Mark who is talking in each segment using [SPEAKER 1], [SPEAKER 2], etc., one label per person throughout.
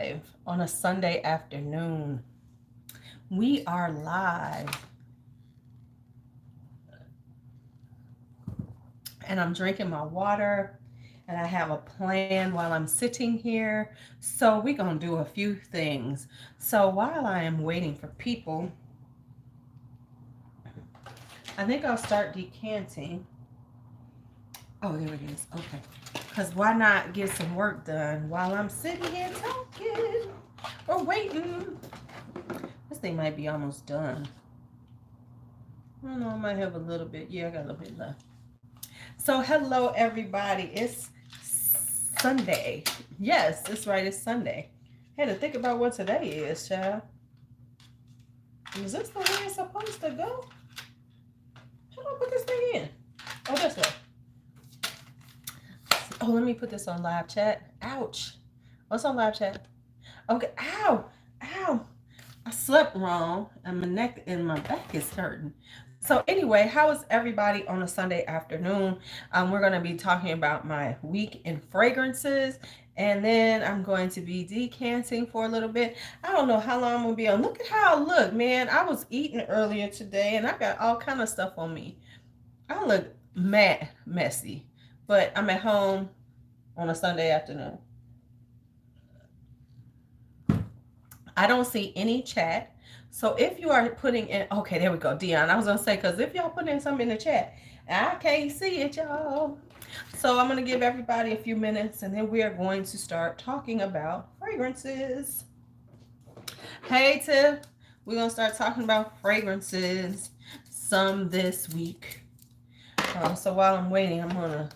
[SPEAKER 1] live on a Sunday afternoon. We are live. And I'm drinking my water. And I have a plan while I'm sitting here. So we're going to do a few things. So while I am waiting for people, I think I'll start decanting. Oh, there it is. Okay. Because why not get some work done while I'm sitting here talking or waiting? This thing might be almost done. I don't know. I might have a little bit. Yeah, I got a little bit left. So, hello, everybody. It's Sunday. Yes, that's right. It's Sunday. I had to think about what today is, child. Is this the way it's supposed to go? How do I put this thing in? Oh, this way. Oh, let me put this on live chat. Ouch. What's on live chat? Okay. Ow. Ow. I slept wrong and my neck and my back is hurting. So anyway, how is everybody on a Sunday afternoon? We're going to be talking about my week in fragrances, and then I'm going to be decanting for a little bit. I don't know how long I'm going to be on. Look at how I look, man. I was eating earlier today, and I got all kind of stuff on me. I look mad messy, but I'm at home on a Sunday afternoon. I don't see any chat. So if you are putting in, okay, there we go, Dion. I was gonna say, because if y'all put in something in the chat, I can't see it, y'all. So I'm gonna give everybody a few minutes, and then we are going to start talking about fragrances. Hey, Tiff, we're gonna start talking about fragrances some this week. So while I'm waiting, I'm gonna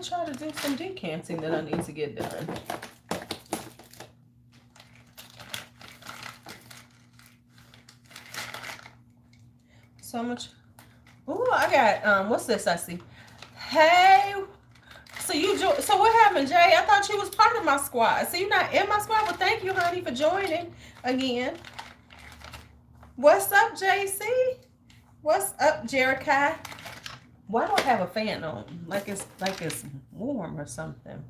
[SPEAKER 1] try to do some decanting that I need to get done. So much. Oh, I got what's this I see? Hey, so what happened, Jay? I thought you was part of my squad. So you're not in my squad? Well, thank you, honey, for joining again. What's up, JC? What's up, Jerikai? Why do I have a fan on? Like it's warm or something.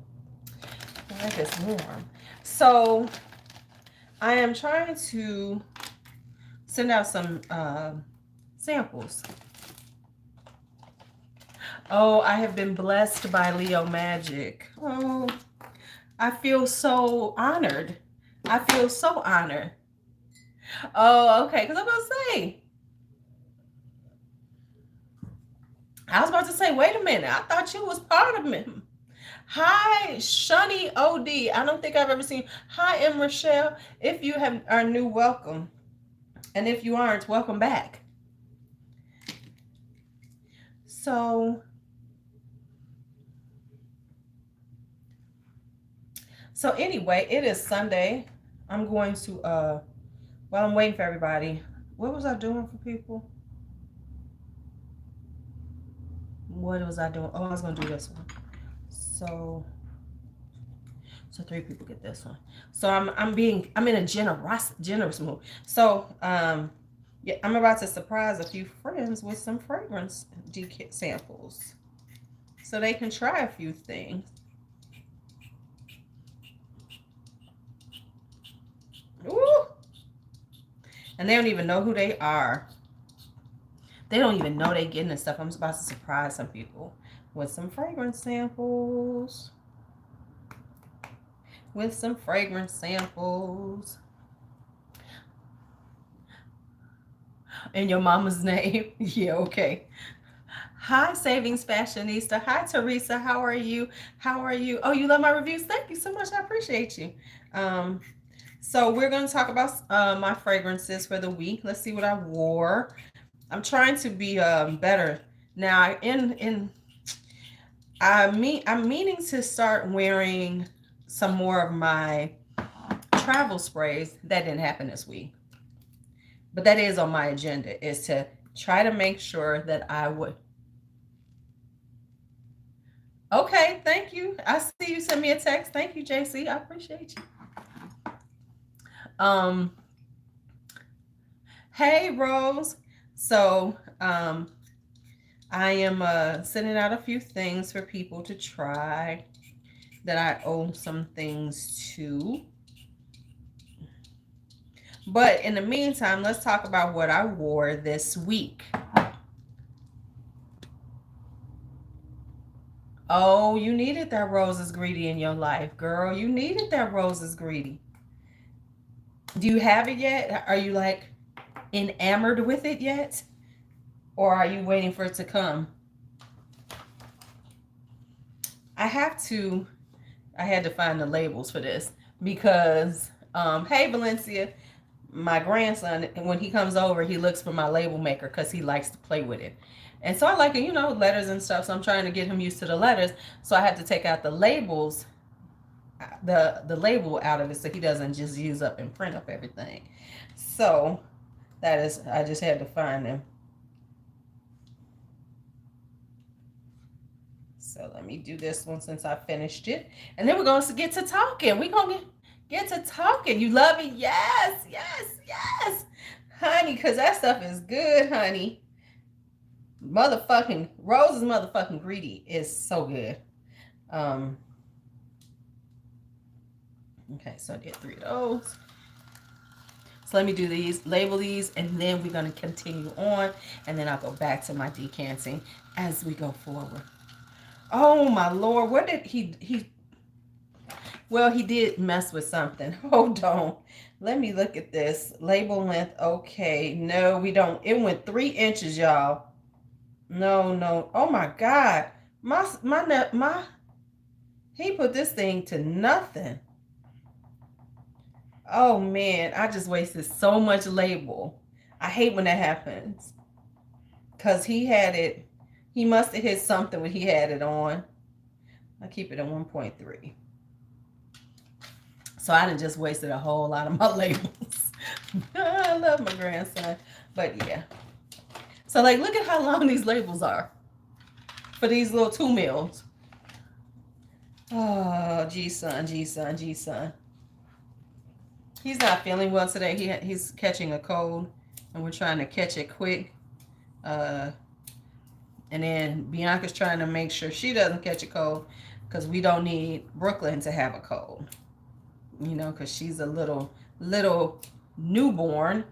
[SPEAKER 1] Like it's warm. So I am trying to send out some samples. Oh, I have been blessed by Leo Magic. Oh, I feel so honored. I feel so honored. Oh, okay. Because I was about to say, wait a minute. I thought you was part of me. Hi, Shunny OD. I don't think I've ever seen. Hi, M. Rochelle. If you are new, welcome. And if you aren't, welcome back. So anyway, it is Sunday. I'm going to while I'm waiting for everybody. What was I doing for people? What was I doing? Oh, I was gonna do this one. So 3 people get this one. So I'm in a generous mood. So yeah, I'm about to surprise a few friends with some fragrance samples, so they can try a few things. Ooh. And they don't even know who they are. They don't even know they're getting this stuff. I'm about to surprise some people with some fragrance samples. In your mama's name. Yeah, okay. Hi, Savings Fashionista. Hi, Teresa. How are you? Oh, you love my reviews? Thank you so much. I appreciate you. So we're going to talk about my fragrances for the week. Let's see what I wore. I'm trying to be better now. I'm meaning to start wearing some more of my travel sprays. That didn't happen this week, but that is on my agenda, is to try to make sure that I would. Okay, thank you. I see you sent me a text. Thank you, JC. I appreciate you. Hey, Rose. So I am sending out a few things for people to try that I owe some things to. But in the meantime, let's talk about what I wore this week. Oh, you needed that Rose is Greedy in your life, girl. You needed that Rose is Greedy. Do you have it yet? Are you like enamored with it yet? Or are you waiting for it to come? I had to find the labels for this because, hey, Valencia, my grandson, when he comes over, he looks for my label maker because he likes to play with it. And so I like, letters and stuff. So I'm trying to get him used to the letters. So I had to take out the labels, the label out of it so he doesn't just use up and print up everything. So I just had to find them. So let me do this one since I finished it. And then we're going to get to talking. We're going to get to talking. You love it? Yes, yes, yes. Honey, because that stuff is good, honey. Motherfucking, Rose is motherfucking Greedy is so good. Okay, so I did 3 of those. So let me do these, label these, and then we're going to continue on. And then I'll go back to my decanting as we go forward. Oh my Lord, what did he well, he did mess with something. Hold on. Let me look at this. Label length. Okay. No, we don't. It went 3 inches, y'all. No. Oh my God. He put this thing to nothing. Oh man, I just wasted so much label. I hate when that happens. Because he must have hit something when he had it on. I keep it at 1.3. So I done just wasted a whole lot of my labels. I love my grandson. But yeah. So like, look at how long these labels are for these little 2 mils. Oh, G-son. He's not feeling well today. He's catching a cold, and we're trying to catch it quick. And then Bianca's trying to make sure she doesn't catch a cold because we don't need Brooklyn to have a cold. Because she's a little newborn.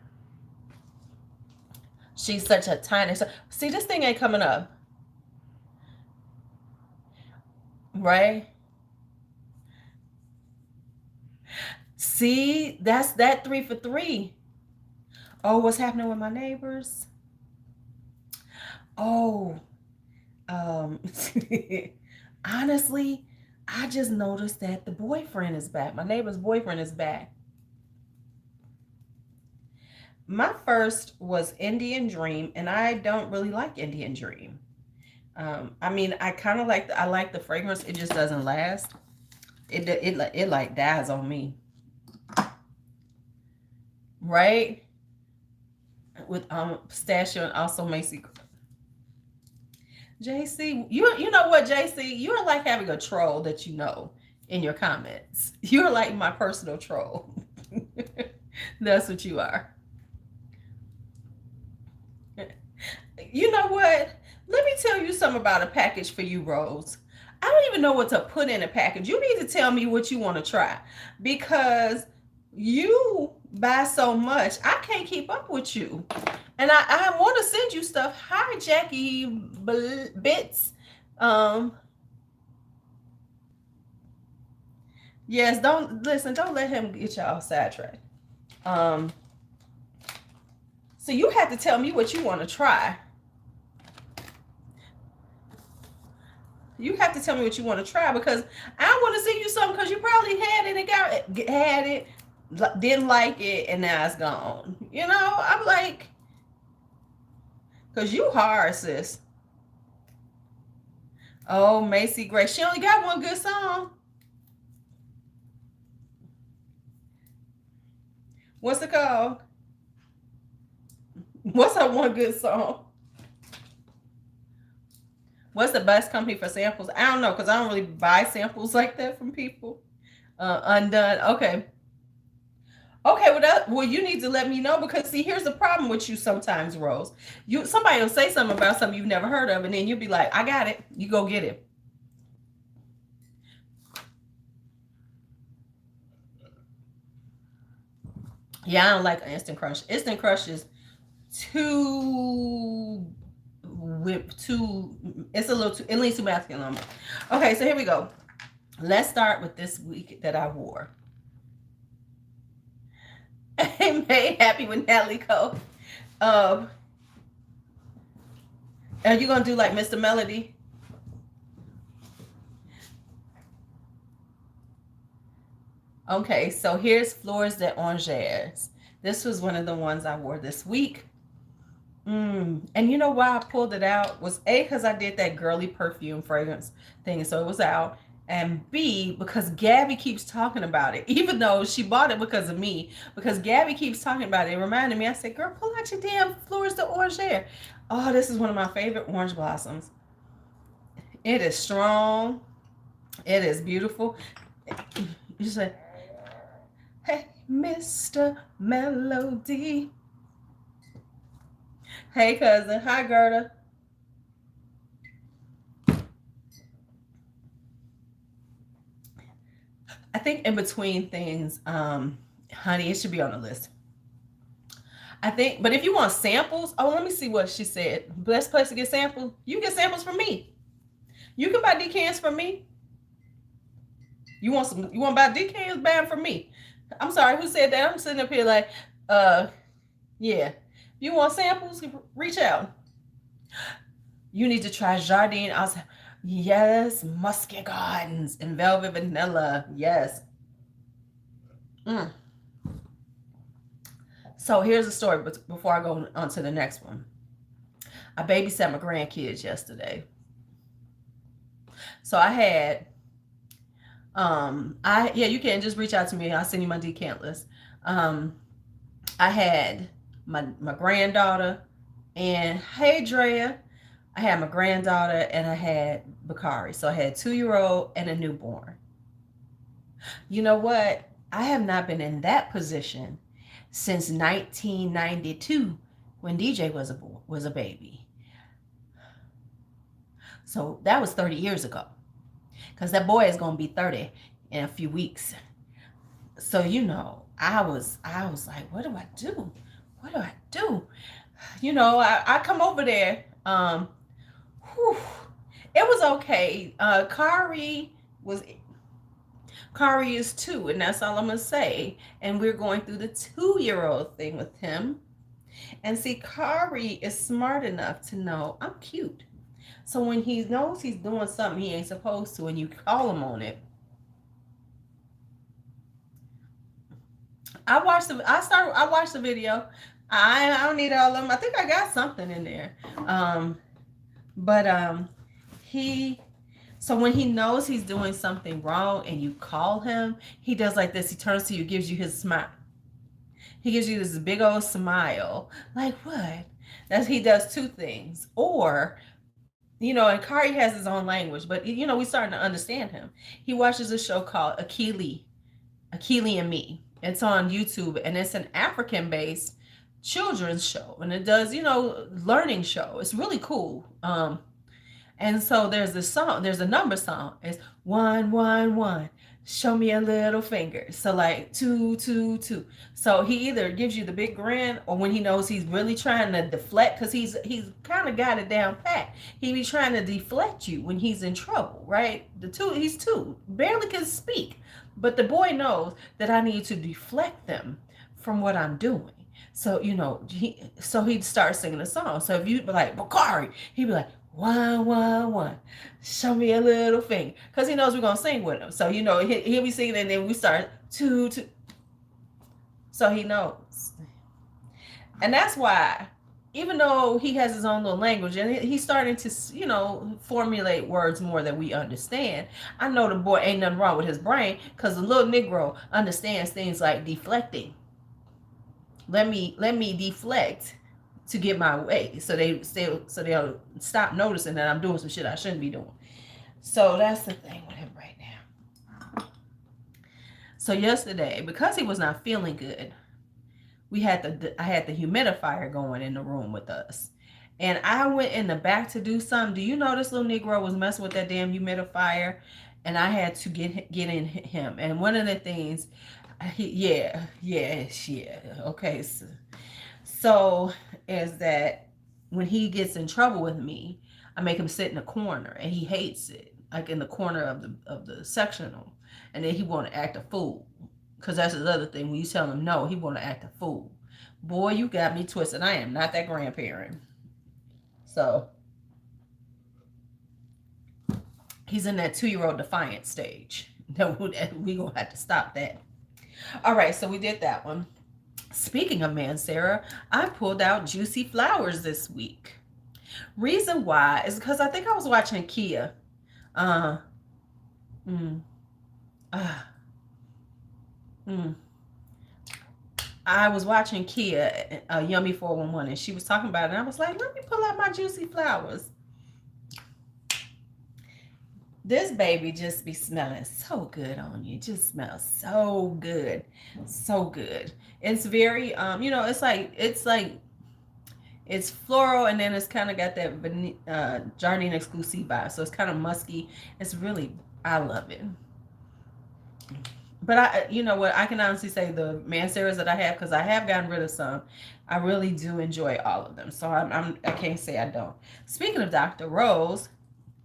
[SPEAKER 1] She's such a tiny. See, this thing ain't coming up. Right? See, that's that 3 for 3. Oh, what's happening with my neighbors? Oh, honestly, I just noticed that the boyfriend is back. My neighbor's boyfriend is back. My first was Indian Dream, and I don't really like Indian Dream. I mean, I kind of like I like the fragrance. It just doesn't last. It like dies on me. Right? With pistachio and also Macy. JC, you know what, JC? You're like having a troll that you know in your comments. You're like my personal troll. That's what you are. You know what? Let me tell you something about a package for you, Rose. I don't even know what to put in a package. You need to tell me what you want to try because you buy so much. I can't keep up with you. And I want to send you stuff. Hi, Jackie Bits. Yes, don't let him get y'all sidetracked. So you have to tell me what you want to try. You have to tell me what you want to try because I want to send you something because you probably had it and had it, didn't like it, and now it's gone. I'm like, because you hard, sis. Oh, Macy Gray. She only got one good song. What's it called? What's her one good song? What's the best company for samples? I don't know because I don't really buy samples like that from people. Undone. Okay. Well, you need to let me know because see, here's the problem with you sometimes, Rose. Somebody will say something about something you've never heard of, and then you'll be like, I got it. You go get it. Yeah, I don't like instant crush. Instant crush is too it's a little too, it leans too masculine on me. Okay, so here we go. Let's start with this week that I wore. I made happy with Natalie Cole. Are you gonna do like Mr. Melody? Okay, so here's Fleurs d'Angers. This was one of the ones I wore this week. And you know why I pulled it out was A, because I did that girly perfume fragrance thing, so it was out. And B, because Gabby keeps talking about it, even though she bought it because of me, because Gabby keeps talking about it. It reminded me, I said, girl, pull out your damn Fleurs d'Angers. Oh, this is one of my favorite orange blossoms. It is strong. It is beautiful. You say, hey, Mr. Melody. Hey, cousin. Hi, Gerda. I think in between things, honey, it should be on the list. I think, but if you want samples, oh, let me see what she said. Best place to get samples? You get samples from me. You can buy decants from me. You want some? You want to buy decants? Buy them from me. I'm sorry, who said that? I'm sitting up here like, yeah. If you want samples, reach out. You need to try Jardine. I was, yes, Musky Gardens and Velvet Vanilla. Yes. So here's the story, but before I go on to the next one. I babysat my grandkids yesterday. So I had, you can just reach out to me. I'll send you my decant list. I had my granddaughter, and hey, Drea. I had my granddaughter and I had Bakari. So I had a 2-year-old and a newborn. You know what? I have not been in that position since 1992 when DJ was a baby. So that was 30 years ago. Because that boy is going to be 30 in a few weeks. So, you know, I was like, what do I do? What do I do? You know, I come over there. It was okay. Kari is 2, and that's all I'm gonna say. And we're going through the 2-year-old thing with him. And see, Kari is smart enough to know I'm cute. So when he knows he's doing something he ain't supposed to, and you call him on it. I watched the video. I don't need all of them. I think I got something in there. So when he knows he's doing something wrong and you call him, he does like this. He turns to you, gives you his smile. He gives you this big old smile. Like what? He does 2 things. Or, you know, and Kari has his own language, but you know, we're starting to understand him. He watches a show called Akili and Me. It's on YouTube, and it's an African-based children's show, and it does, you know, learning show. It's really cool. And so there's this song, there's a number song. It's 111. Show me a little finger. So like 222. So he either gives you the big grin, or when he knows he's really trying to deflect, because he's kind of got it down pat. He be trying to deflect you when he's in trouble, right? He's 2, barely can speak, but the boy knows that I need to deflect them from what I'm doing. So you know, he'd start singing a song. So if you be like Bakari, he'd be like 111, show me a little finger, because he knows we're gonna sing with him. So you know, he'll be singing, and then we start 2. So he knows, and that's why, even though he has his own little language and he's starting to, you know, formulate words more than we understand, I know the boy ain't nothing wrong with his brain, because the little Negro understands things like deflecting. Let me deflect to get my way, so they'll stop noticing that I'm doing some shit I shouldn't be doing. So that's the thing with him right now. So yesterday, because he was not feeling good, I had the humidifier going in the room with us, and I went in the back to do something. Do you know this little Negro was messing with that damn humidifier, and I had to get in him. And one of the things, Yeah, yeah, yeah. Okay, so is that when he gets in trouble with me, I make him sit in a corner, and he hates it, like in the corner of the sectional, and then he want to act a fool, because that's the other thing. When you tell him no, he want to act a fool. Boy, you got me twisted. I am not that grandparent. So he's in that 2-year-old defiant stage. We gonna have to stop that. All right, so we did that one. Speaking of Mancera, I pulled out Juicy Flowers this week. Reason why is because I think I was watching Kia. Uh, mm, uh, mm. I was watching Kia, Yummy 411, and she was talking about it, and I was like, let me pull out my Juicy Flowers. This baby just be smelling so good on you. It just smells so good. So good. It's very, it's floral, and then it's kind of got that Jardine Exclusive vibe. So it's kind of musky. It's really, I love it. But you know what? I can honestly say the Manceras that I have, because I have gotten rid of some, I really do enjoy all of them. So I can't say I don't. Speaking of Dr. Rose,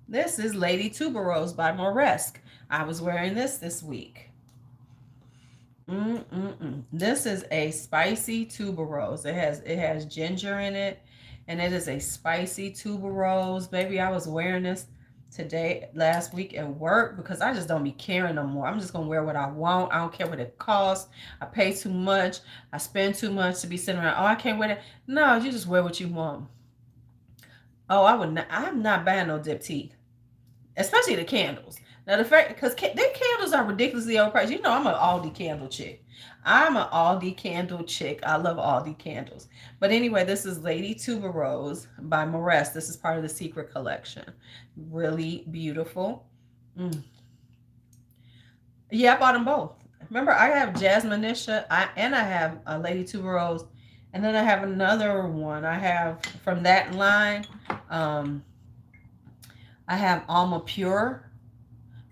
[SPEAKER 1] this is Lady Tuberose by Maurice. I was wearing this week. This is a spicy tuberose. It has ginger in it, and it is a spicy tuberose. Baby, I was wearing this last week at work, because I just don't be caring no more. I'm just gonna wear what I want. I don't care what it costs. I pay too much. I spend too much to be sitting around. Oh, I can't wear that. No, you just wear what you want. Oh, I would not. I'm not buying no diptyque, especially the candles. Now the fact, because their candles are ridiculously overpriced. You know, I'm an Aldi candle chick. I love Aldi candles. But anyway, this is Lady Tuberose by Maurice. This is part of the Secret collection. Really beautiful. Yeah, I bought them both. Remember, I have Jasmine Nisha, and I have Lady Tuberose, and then I have another one. I have from that line. I have Alma Pure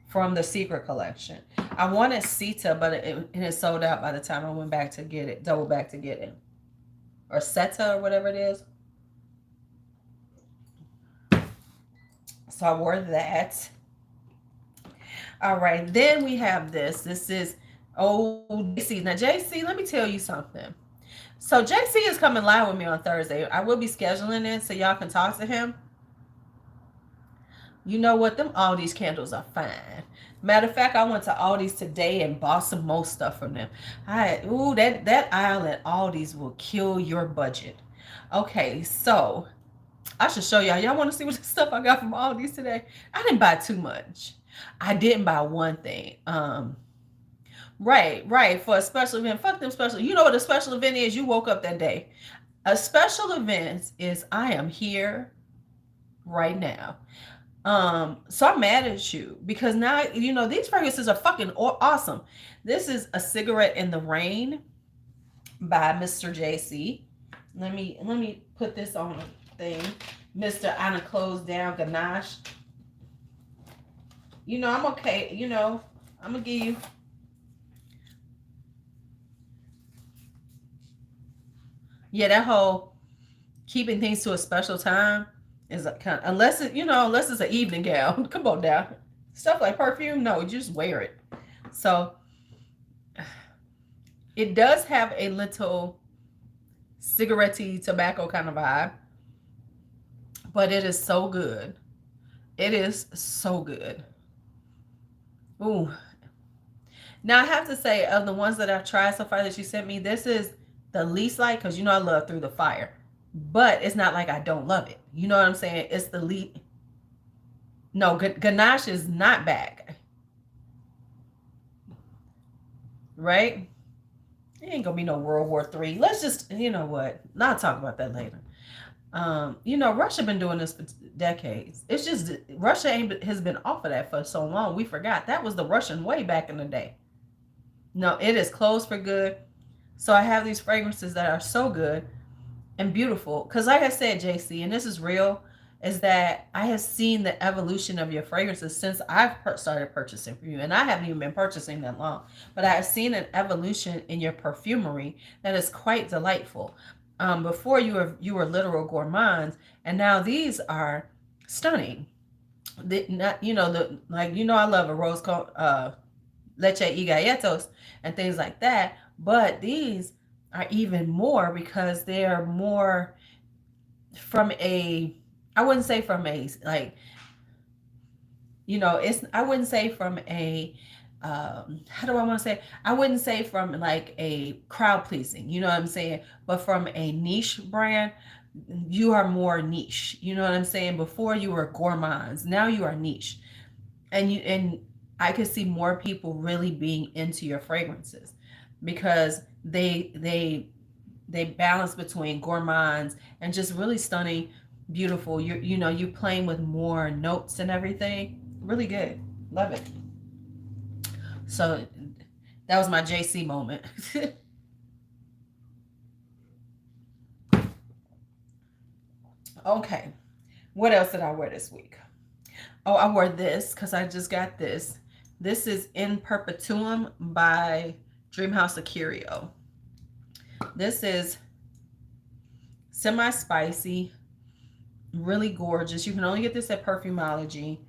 [SPEAKER 1] from the Secret collection. I wanted Sita, but it sold out by the time I went back to get it, double back to get it. Or Seta, or whatever it is. So I wore that. All right, then we have this. This is JC. Now, JC, let me tell you something. So JC is coming live with me on Thursday. I will be scheduling it so y'all can talk to him. You know what? All these candles are fine. Matter of fact, I went to Aldi's today and bought some more stuff from them. That aisle at Aldi's will kill your budget. Okay, so I should show y'all. Y'all want to see what stuff I got from Aldi's today? I didn't buy too much. I didn't buy one thing. Right. For a special event. Fuck them special. You know what a special event is? You woke up that day. A special event is I am here right now. So I'm mad at you because now, you know, these fragrances are fucking awesome. This is A Cigarette in the Rain by Mr. JC. Let me put this on a thing. Mr. Anna Closed Down Ganache. You know, I'm okay. You know, I'm going to give you. Yeah, that whole keeping things to a special time is a kind of, unless it's an evening gown. Come on down. Stuff like perfume, no, you just wear it. So it does have a little cigarette-y tobacco kind of vibe, but it is so good. It is so good. Ooh. Now I have to say, of the ones that I've tried so far that you sent me, this is the least like, because you know I love Through the Fire. But it's not like I don't love it. You know what I'm saying? It's the lead. No, Ganache is not back. Right? It ain't gonna be no World War III. Let's just, you know what? I'll talk about that later. You know, Russia been doing this for decades. It's just Russia has been off of that for so long. We forgot that was the Russian way back in the day. No, it is closed for good. So I have these fragrances that are so good and beautiful. Because like I said, JC, and this is real, is that I have seen the evolution of your fragrances since I've started purchasing from you. And I haven't even been purchasing that long, but I have seen an evolution in your perfumery that is quite delightful. Before you were literal gourmands, and now these are stunning. Not, I love a rose called leche y galletos and things like that, but these are even more because they're more from a, I wouldn't say from a, like, I wouldn't say from a, how do I want to say? I wouldn't say from like a crowd pleasing, you know what I'm saying? But from a niche brand, you are more niche. You know what I'm saying? Before you were gourmands, now you are niche. And I could see more people really being into your fragrances because they balance between gourmands and just really stunning, beautiful. You playing with more notes and everything. Really good. Love it. So that was my JC moment. Okay. What else did I wear this week? Oh, I wore this because I just got this. This is In Perpetuum by Dreamhouse Aquario. This is semi-spicy, really gorgeous. You can only get this at Perfumology.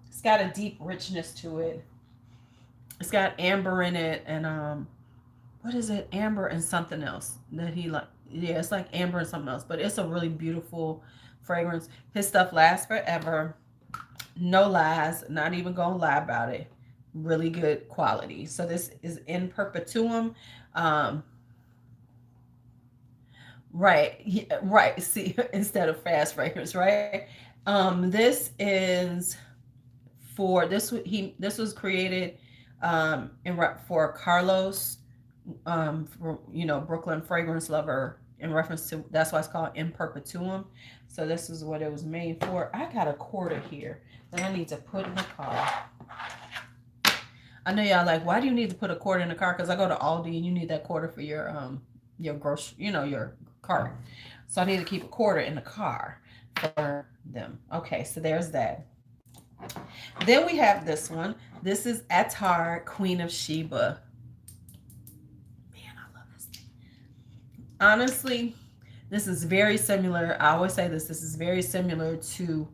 [SPEAKER 1] It's got a deep richness to it. It's got amber in it, and what is it? Amber and something else that he like. Yeah, it's like amber and something else, but it's a really beautiful fragrance. His stuff lasts forever. No lies, not even gonna lie about it. Really good quality. So this is In Perpetuum. Um, right, yeah, right. See, instead of fast fragrance, right? This is for this. This was created for Carlos, for, Brooklyn fragrance lover, in reference to, that's why it's called In Perpetuum. So this is what it was made for. I got a quarter here that I need to put in the car. I know y'all like, why do you need to put a quarter in the car? Because I go to Aldi and you need that quarter for your grocery, your cart. So I need to keep a quarter in the car for them. Okay, so there's that. Then we have this one. This is Attar, Queen of Sheba. Man, I love this thing. Honestly, this is very similar. I always say this. This is very similar to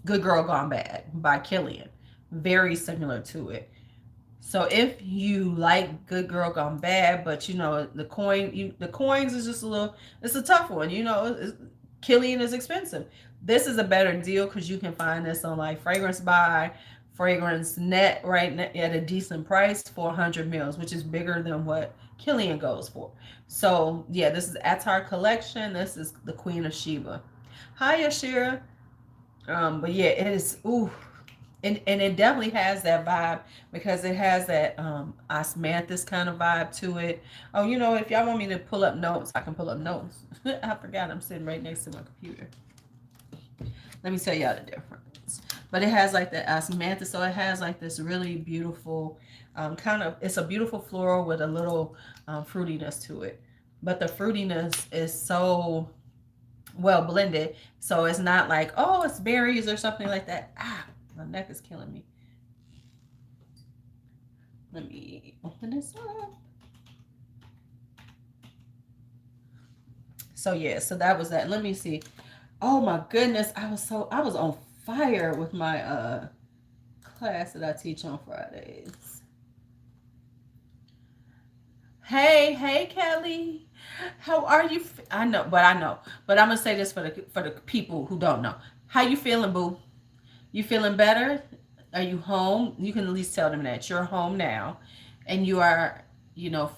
[SPEAKER 1] Good Girl Gone Bad by Killian. Very similar to it. So if you like Good Girl Gone Bad, but the coins is just a little, it's a tough one. Killian is expensive. This is a better deal because you can find this on like Fragrance Buy, Fragrance Net, right, at a decent price for 100 mils, which is bigger than what Killian goes for. So yeah, this is Attar Collection. This is the Queen of Sheba. Hi, Ashira. But yeah, it is, ooh, and it definitely has that vibe because it has that osmanthus kind of vibe to it. Oh, if y'all want me to pull up notes, I can pull up notes. I forgot I'm sitting right next to my computer. Let me tell y'all the difference. But it has like the osmanthus, so it has like this really beautiful it's a beautiful floral with a little fruitiness to it. But the fruitiness is so well blended, so it's not like, oh, it's berries or something like that. My neck is killing me. Let me open this up. So yeah, so that was that. Let me see. Oh my goodness, I was on fire with my class that I teach on Fridays. Hey Kelly, how are you? I know, but I'm gonna say this for the people who don't know. How you feeling, boo? You feeling better? Are you home? You can at least tell them that you're home now, and you are,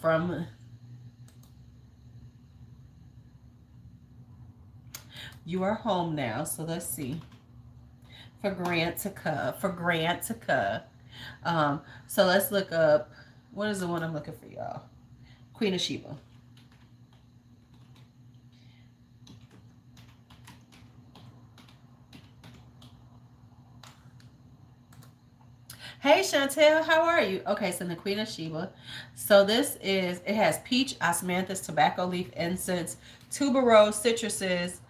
[SPEAKER 1] from. You are home now, so let's see. For Grant to come. So let's look up. What is the one I'm looking for, y'all? Queen of Sheba. Hey Chantel, how are you? Okay, so the Queen of Sheba. So this is, it has peach, osmanthus, tobacco leaf, incense, tuberose, citruses,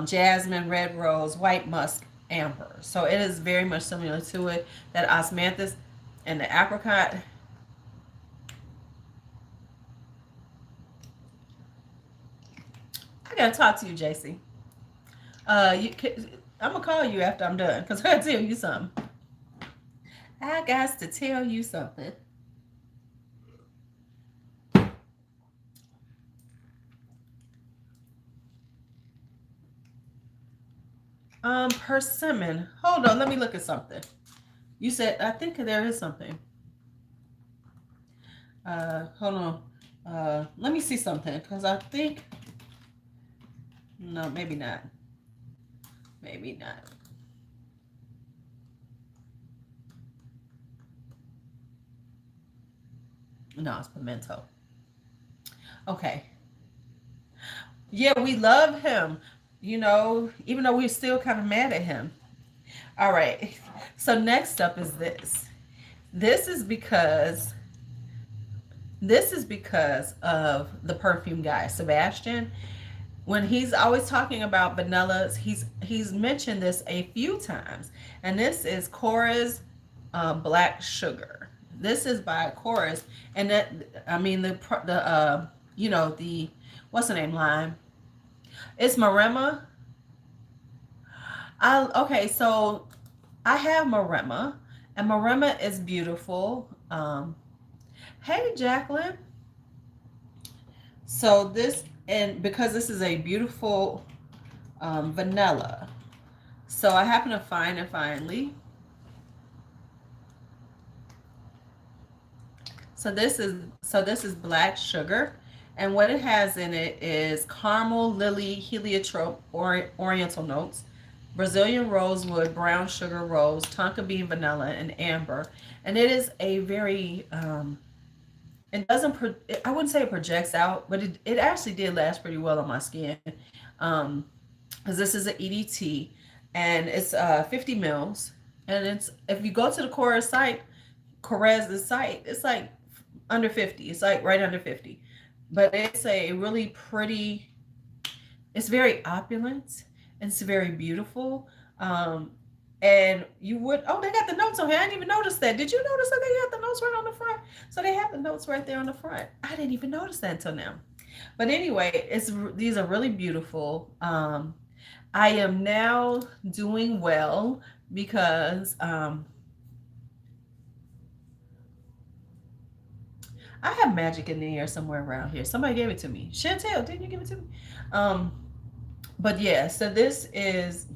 [SPEAKER 1] jasmine, red rose, white musk, amber. So it is very much similar to it. That osmanthus and the apricot. I gotta talk to you, JC. I'm gonna call you after I'm done because I gotta tell you something. I got to tell you something. Persimmon. Hold on, let me look at something. You said, I think there is something. Hold on. Let me see something because I think, no, maybe not. Maybe not. No, it's pimento. Okay. Yeah, we love him. Even though we're still kind of mad at him. All right. So next up is this. This is because this is because of the perfume guy, Sebastian. When he's always talking about vanillas, he's mentioned this a few times. And this is Cora's Black Sugar. This is by Chorus, and that, I mean, the what's the name line? It's Maremma. Okay, so I have Maremma, and Maremma is beautiful. Hey Jacqueline. So this, and because this is a beautiful vanilla, so I happen to find it finally. So this is Black Sugar, and what it has in it is caramel, lily, heliotrope, oriental notes, Brazilian rosewood, brown sugar rose, tonka bean vanilla, and amber. And it is a very it doesn't I wouldn't say it projects out, but it actually did last pretty well on my skin. Um, because this is an EDT, and it's 50 mils, and it's, if you go to the Corez's site, it's like under 50. It's like right under 50. But it's a really pretty, it's very opulent. It's very beautiful. And you would, oh, they got the notes on here. I didn't even notice that. Did you notice that they got the notes right on the front? So they have the notes right there on the front. I didn't even notice that until now. But anyway, these are really beautiful. I am now doing well because I have magic in the air somewhere around here. Somebody gave it to me. Chantel, didn't you give it to me? Um, but yeah, so this is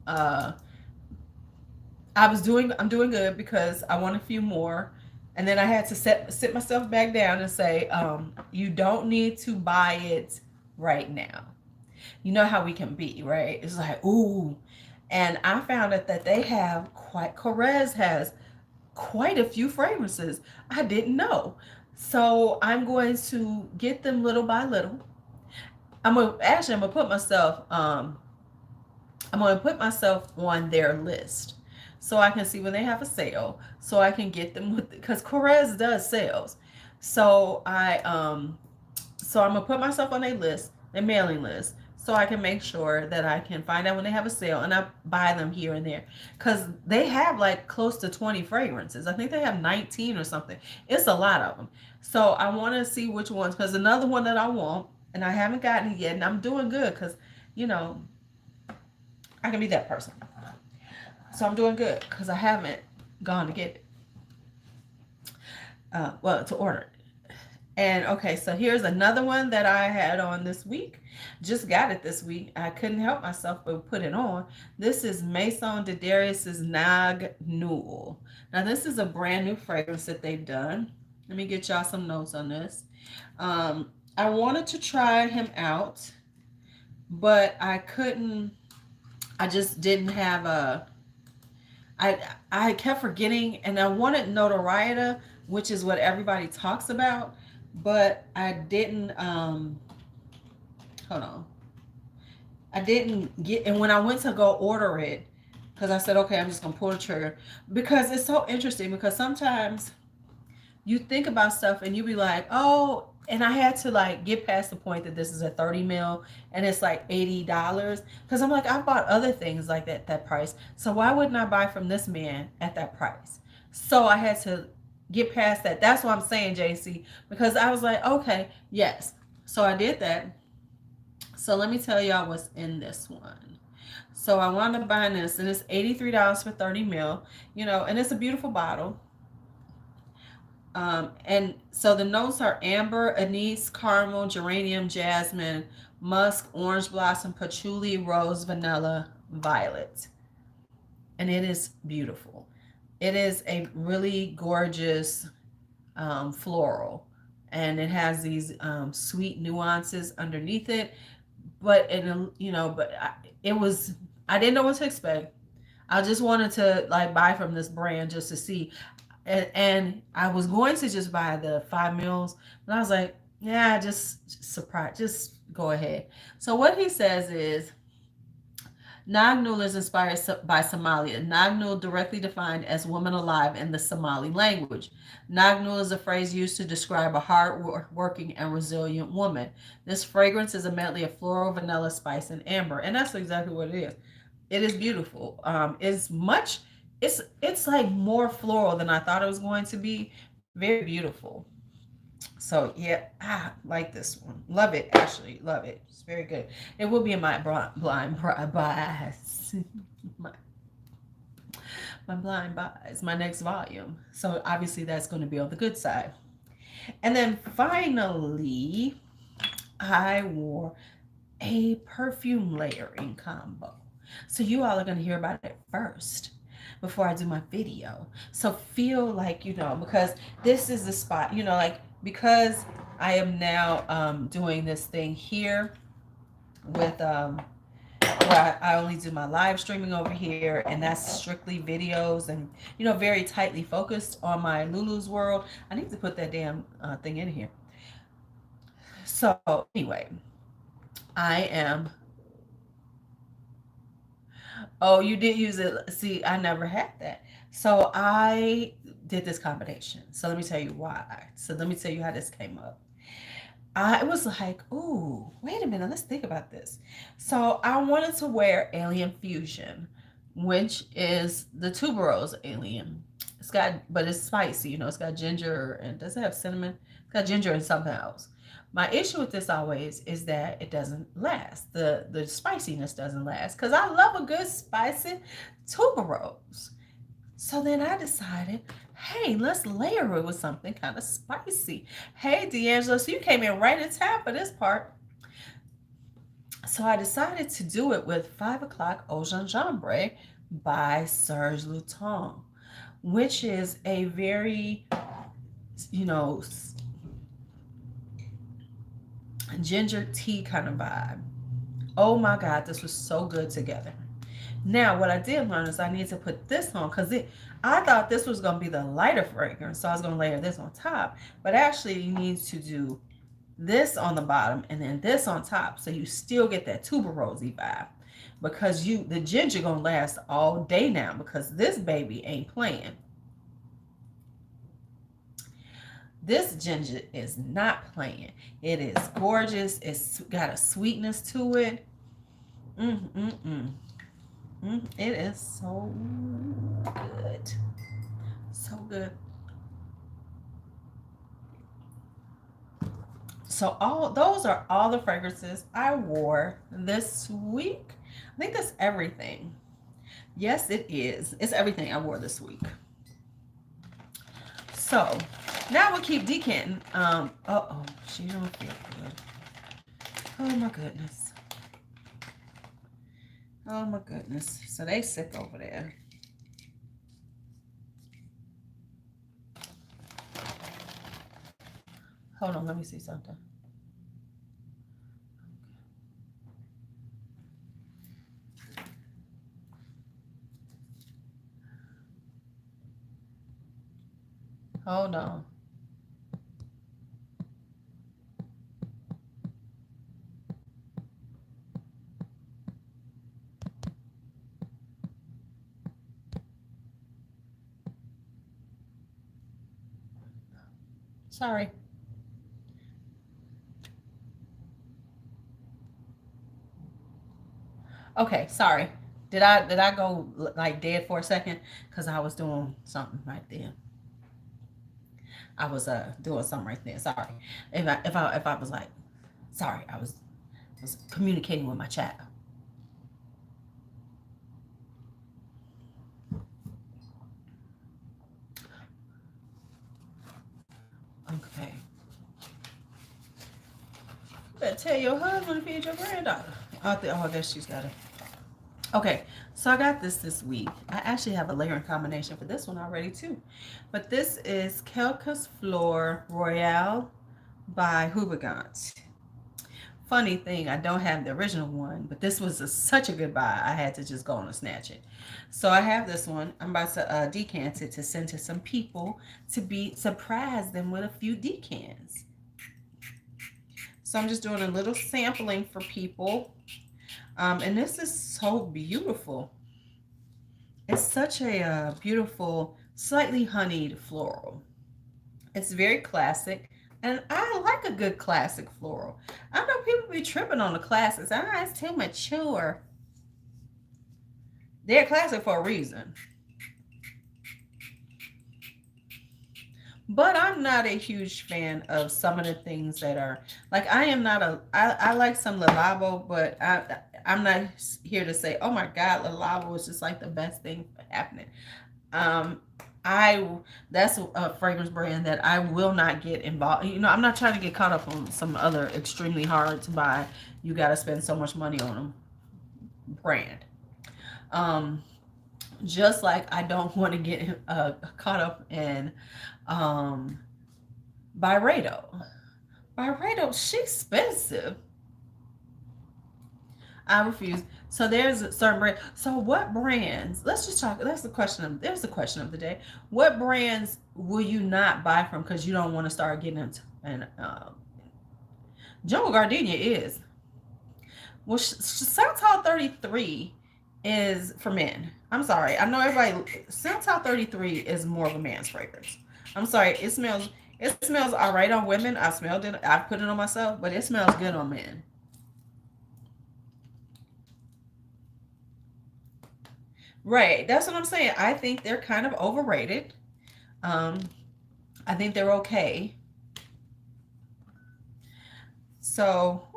[SPEAKER 1] uh I'm doing good because I want a few more. And then I had to sit myself back down and say, you don't need to buy it right now. You know how we can be, right? It's like, ooh. And I found out that Corez has quite a few fragrances. I didn't know. So I'm going to get them little by little. I'm gonna put myself on their list so I can see when they have a sale, so I can get them with, because Corez does sales. So I'm gonna put myself on their mailing list, so I can make sure that I can find out when they have a sale, and I buy them here and there, because they have like close to 20 fragrances. I think they have 19 or something. It's a lot of them. So I want to see which ones, because another one that I want, and I haven't gotten it yet, and I'm doing good because, you know, I can be that person. So I'm doing good because I haven't gone to get it. Well, to order it. And okay, so here's another one that I had on this week. Just got it this week. I couldn't help myself but put it on. This is Maison de Darius's Nag Newell. Now this is a brand new fragrance that they've done. Let me get y'all some notes on this. I wanted to try him out, but I couldn't. I just didn't have a. I kept forgetting, and I wanted notoriety, which is what everybody talks about, but I didn't. Hold on. I didn't get, and when I went to go order it, because I said, okay, I'm just gonna pull the trigger, because it's so interesting, because sometimes you think about stuff and you be like, oh, and I had to like get past the point that this is a 30 mil and it's like $80, because I'm like, I bought other things like that price, so why wouldn't I buy from this man at that price? So I had to get past that. That's what I'm saying, JC, because I was like, okay, yes. So I did that. So let me tell y'all what's in this one. So I wound up buying this, and it's $83 for 30 mil, and it's a beautiful bottle. And so the notes are amber, anise, caramel, geranium, jasmine, musk, orange blossom, patchouli, rose, vanilla, violet. And it is beautiful. It is a really gorgeous floral. And it has these sweet nuances underneath it. But, I didn't know what to expect. I just wanted to like buy from this brand just to see. And I was going to just buy the 5 mils, but I was like, yeah, just surprise, just go ahead. So what he says is, Nagnul is inspired by Somalia. Nagnul directly defined as woman alive in the Somali language. Nagnul is a phrase used to describe a hard-working and resilient woman. This fragrance is a medley of floral, vanilla, spice, and amber, and that's exactly what it is. It is beautiful. It's like more floral than I thought it was going to be. Very beautiful. So yeah, like this one. Love it, actually. Love it. It's very good. It will be in my blind buys. my, my blind buys, my next volume. So obviously that's going to be on the good side. And then finally, I wore a perfume layering combo. So you all are going to hear about it first before I do my video. So feel like, because this is the spot, like, because I am now doing this thing here with where I only do my live streaming over here, and that's strictly videos and very tightly focused on my Lulu's World. I need to put that damn thing in here. So anyway, I am. Oh, you did use it. See, I never had that. So I did this combination. So let me tell you why. So let me tell you how this came up. I was like, ooh, wait a minute, let's think about this. So I wanted to wear Alien Fusion, which is the Tuberose Alien. But it's spicy, it's got ginger, and does it have cinnamon? It's got ginger and something else. My issue with this always is that it doesn't last. The spiciness doesn't last, because I love a good spicy Tuberose. So then I decided, hey, let's layer it with something kind of spicy. Hey, D'Angelo, so you came in right in time for this part. So I decided to do it with 5 o'clock Eau Gingembre by Serge Luton, which is a very, ginger tea kind of vibe. Oh my God, this was so good together. Now, what I did learn is I need to put this on, because I thought this was going to be the lighter fragrance, so I was going to layer this on top. But actually, you need to do this on the bottom and then this on top, so you still get that tuberose vibe. Because the ginger going to last all day now, because this baby ain't playing. This ginger is not playing. It is gorgeous. It's got a sweetness to it. It is so good. So good. So those are all the fragrances I wore this week. I think that's everything. Yes, it is. It's everything I wore this week. So now we'll keep decanting. She don't feel good. Oh my goodness. Oh my goodness. So they sick over there. Hold on, let me see something. Hold on. Sorry. Okay, sorry. Did I go like dead for a second? Because I was doing something right there. I was doing something right there. Sorry. If I was like sorry, I was communicating with my chat. Okay. Better tell your husband to feed your granddaughter. Oh, I guess she's got it. Okay, so I got this week. I actually have a layering combination for this one already too. But this is Quelques Fleur Royale by Hubigant. Funny thing, I don't have the original one, but this was such a good buy. I had to just go on and snatch it. So I have this one. I'm about to decant it to send to some people to be surprise them with a few decants. So I'm just doing a little sampling for people. And this is so beautiful. It's such a beautiful, slightly honeyed floral. It's very classic. And I like a good classic floral. I know people be tripping on the classics. It's too mature. They're classic for a reason. But I'm not a huge fan of some of the things that are like I am not a I like some Le Labo, but I'm not here to say, oh my God, Le Labo is just like the best thing happening. Um I that's a fragrance brand that I will not get involved. I'm not trying to get caught up on some other extremely hard to buy. You got to spend so much money on them brand. Um, just like I don't want to get caught up in um, Byredo. Byredo, she's expensive. I refuse. So there's a certain brand. So what brands? Let's just talk. That's the question of. There's the question of the day. What brands will you not buy from because you don't want to start getting into? And Jungle Gardenia is. Well, Santal 33 is for men. I'm sorry. I know everybody. Santal 33 is more of a man's fragrance. I'm sorry. It smells. It smells all right on women. I smelled it. I put it on myself, but it smells good on men. Right. That's what I'm saying. I think they're kind of overrated. Um, I think they're okay. So,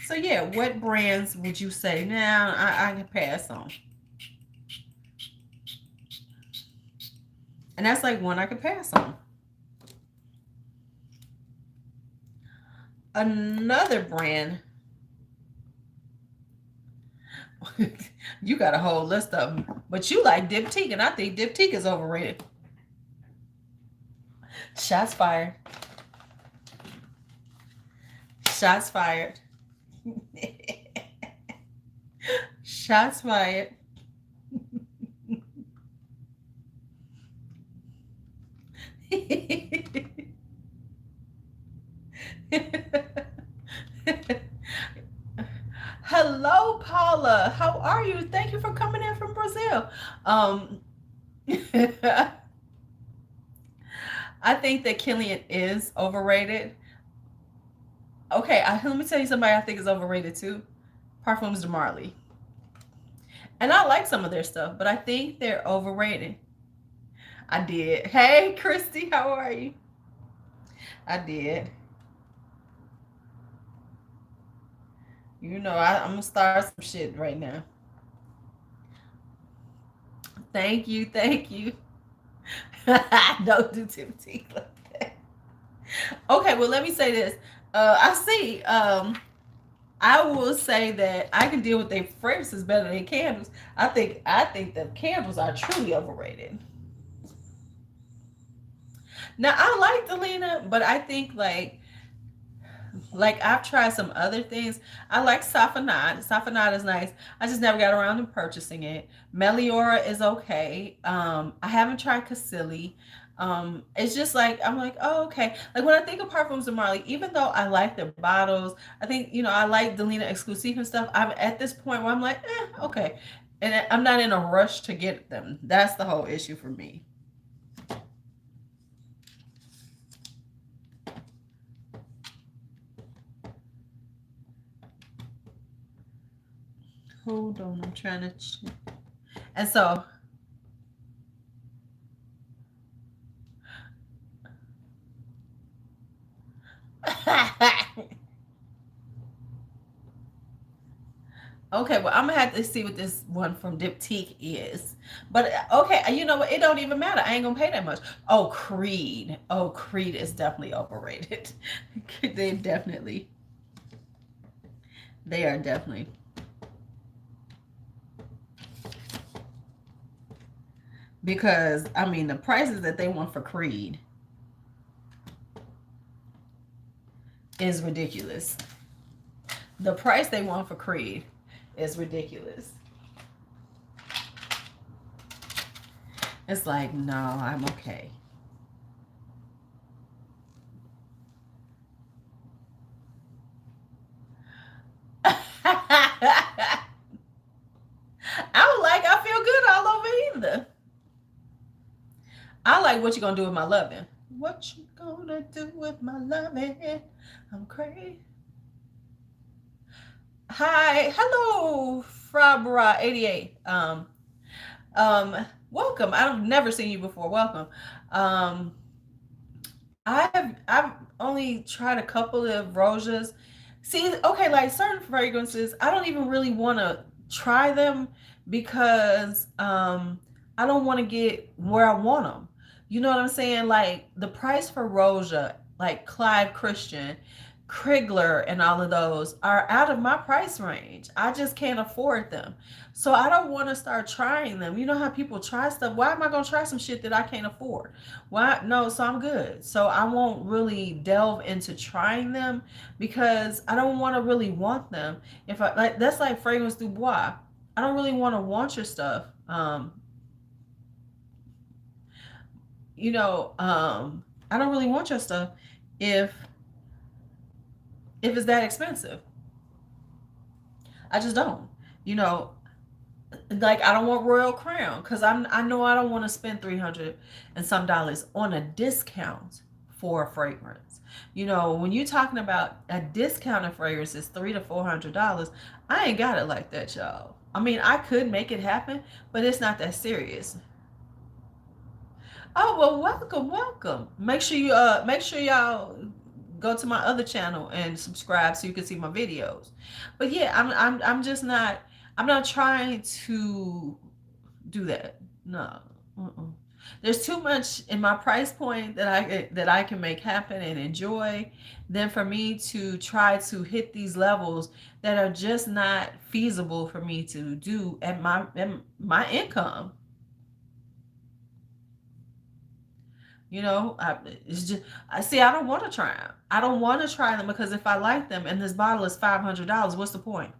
[SPEAKER 1] so yeah, what brands would you say now I can pass on? And that's like one I could pass on. Another brand, you got a whole list of them, but you like Diptyque, and I think Diptyque is overrated. Shots fired. Shots fired. Shots fired. Hello, Paula. How are you? Thank you for coming in from Brazil. Um, I think that Killian is overrated. Okay, let me tell you somebody I think is overrated too. Parfums de Marly. And I like some of their stuff, but I think they're overrated. I did. Hey, Christy, how are you? I did. I'm gonna start some shit right now. Thank you, thank you. Don't do Timothy like that. Okay, well, let me say this. I see. I will say that I can deal with their fragrances better than candles. I think the candles are truly overrated. Now I like Delina, but I think like I've tried some other things. I like Safanad. Safanad is nice. I just never got around to purchasing it. Meliora is okay. I haven't tried Casilli. It's just like I'm like, oh, okay. Like when I think of Parfums de Marly, even though I like their bottles, I think I like Delina Exclusive and stuff. I'm at this point where I'm like, okay, and I'm not in a rush to get them. That's the whole issue for me. Hold on, I'm trying to check. And so okay, well, I'm gonna have to see what this one from Diptyque is. But okay, you know what? It don't even matter. I ain't gonna pay that much. Oh, Creed. Oh, Creed is definitely overrated. they definitely, they are definitely. Because I mean, the prices that they want for Creed is ridiculous. The price they want for Creed is ridiculous. It's like, no, I'm okay. I don't like I feel good all over either. I like what you gonna do with my loving. What you gonna do with my loving? I'm crazy. Hi, hello, Frabra88. Welcome. I've never seen you before. Welcome. Um, I've only tried a couple of roses. See, okay, like certain fragrances, I don't even really want to try them because I don't want to get where I want them. You know what I'm saying? Like the price for Roja, like Clive Christian, Krigler, and all of those are out of my price range. I just can't afford them. So I don't want to start trying them. You know how people try stuff? Why am I going to try some shit that I can't afford? Why? No, so I'm good. So I won't really delve into trying them because I don't want to really want them. If I like, that's like Fragrance Du Bois. I don't really want your stuff. You know, I don't really want your stuff if it's that expensive. I just don't. You know, like I don't want Royal Crown because I know I don't want to spend $300 and some dollars on a discount for a fragrance. You know, when you're talking about a discounted fragrance is $300 to $400, I ain't got it like that, y'all. I mean, I could make it happen, but it's not that serious. Oh well, welcome, welcome. Make sure y'all go to my other channel and subscribe so you can see my videos. But yeah, I'm just not. I'm not trying to do that. No. Uh-uh. There's too much in my price point that I can make happen and enjoy than for me to try to hit these levels that are just not feasible for me to do at my income. You know, it's just I see. I don't want to try them. I don't want to try them because if I like them and this bottle is $500, what's the point?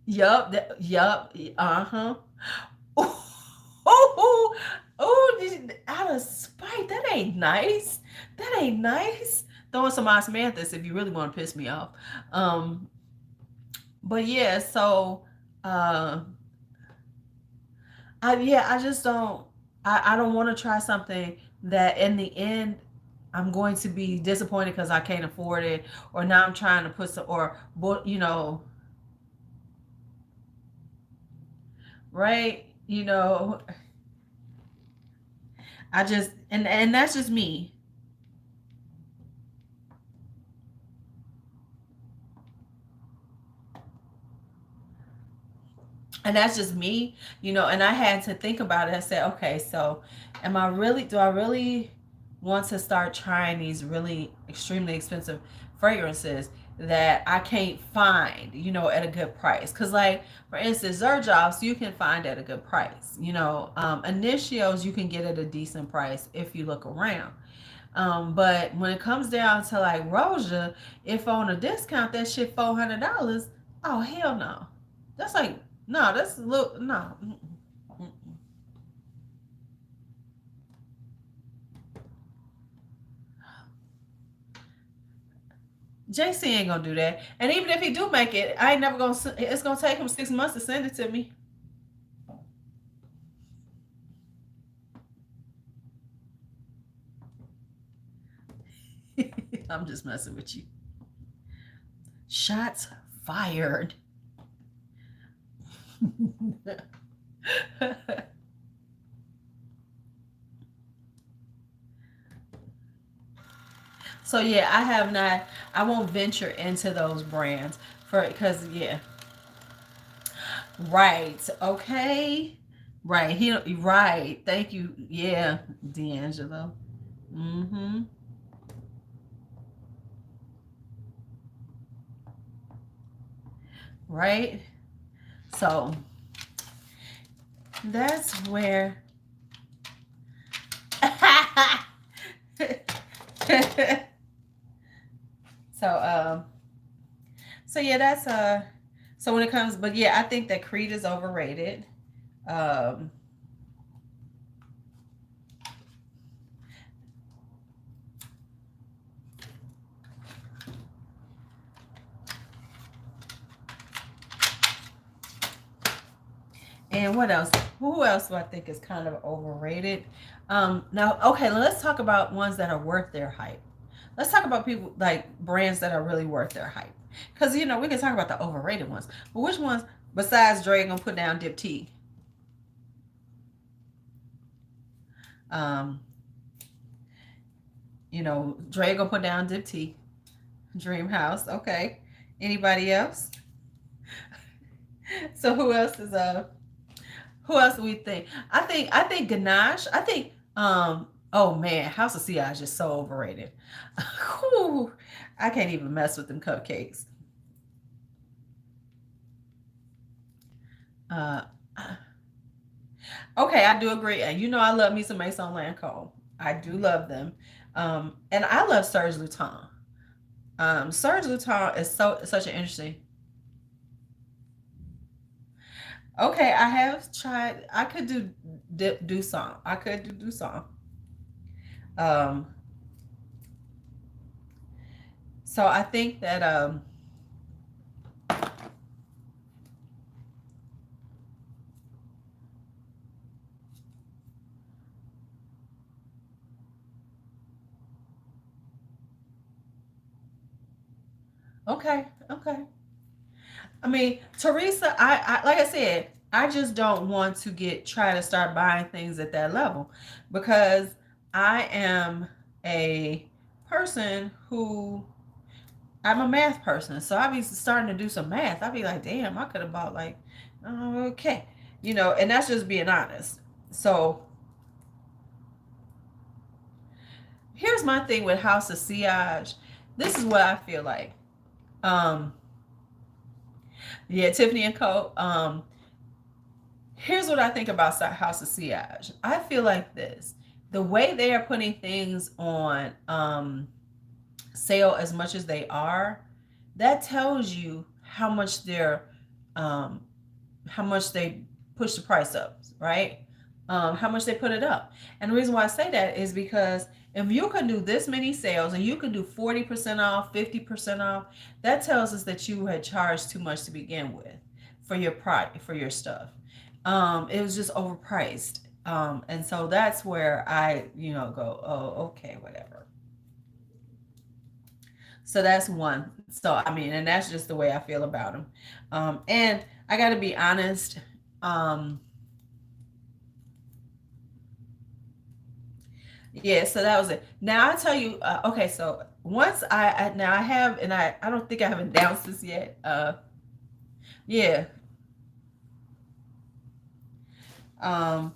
[SPEAKER 1] Yup. Yup. Uh huh. Oh, oh, out of spite. That ain't nice. That ain't nice. Throwing some osmanthus if you really want to piss me off. Um, but yeah. So, uh, I just don't. I don't want to try something that in the end I'm going to be disappointed because I can't afford it, or now I'm trying to put some, or you know, right? You know, I just and that's just me. And that's just me, you know, and I had to think about it. I said, okay, so do I really want to start trying these really extremely expensive fragrances that I can't find, you know, at a good price? Because, like, for instance, Zerjoffs you can find at a good price, you know, Initios you can get at a decent price if you look around. But when it comes down to like Roja, if on a discount that shit $400, oh hell no. That's like no, that's look no. Mm-mm. JC ain't gonna do that. And even if he do make it, I ain't never gonna. It's gonna take him 6 months to send it to me. I'm just messing with you. Shots fired. So yeah, I won't venture into those brands because yeah. Right. Okay. Right. Right. Thank you. Yeah, D'Angelo. Mm-hmm. Right. So that's where so so yeah, that's so when it comes, but yeah, I think that Creed is overrated. Um and what else? Who else do I think is kind of overrated? Now okay, let's talk about ones that are worth their hype. Let's talk about people like brands that are really worth their hype. Because you know, we can talk about the overrated ones. But which ones besides Dre gonna put down Dip Tea? Um, you know, Dre gonna put down Dip Tea. Dreamhouse, okay. Anybody else? So who else do we think? I think Ganache. I think oh man, House of Siage is so overrated. Whew, I can't even mess with them cupcakes. Uh okay, I do agree. And you know I love me some Maison Lancome. I do love them. And I love Serge Luton. Serge Luton is such an interesting. Okay, I have tried. I could do some. I could do some. Um, so I think that okay, okay. I mean, Teresa, I like I said, I just don't want to try to start buying things at that level because I am a person who I'm a math person. So I be starting to do some math. I'd be like, damn, I could have bought like, okay, you know, and that's just being honest. So here's my thing with House of Siage. This is what I feel like. Um, yeah, Tiffany and Co. Here's what I think about House of Siage. I feel like this: the way they are putting things on sale as much as they are, that tells you um, how much they push the price up, right? How much they put it up. And the reason why I say that is because if you can do this many sales and you can do 40% off, 50% off, that tells us that you had charged too much to begin with for your product, for your stuff. It was just overpriced. And so that's where I, go, oh, okay, whatever. So that's one. So, I mean, and that's just the way I feel about them. And I got to be honest. Um, Yeah, so that was it. Now I tell you, okay, so once now I have, and I don't think I have announced this yet. Yeah, um,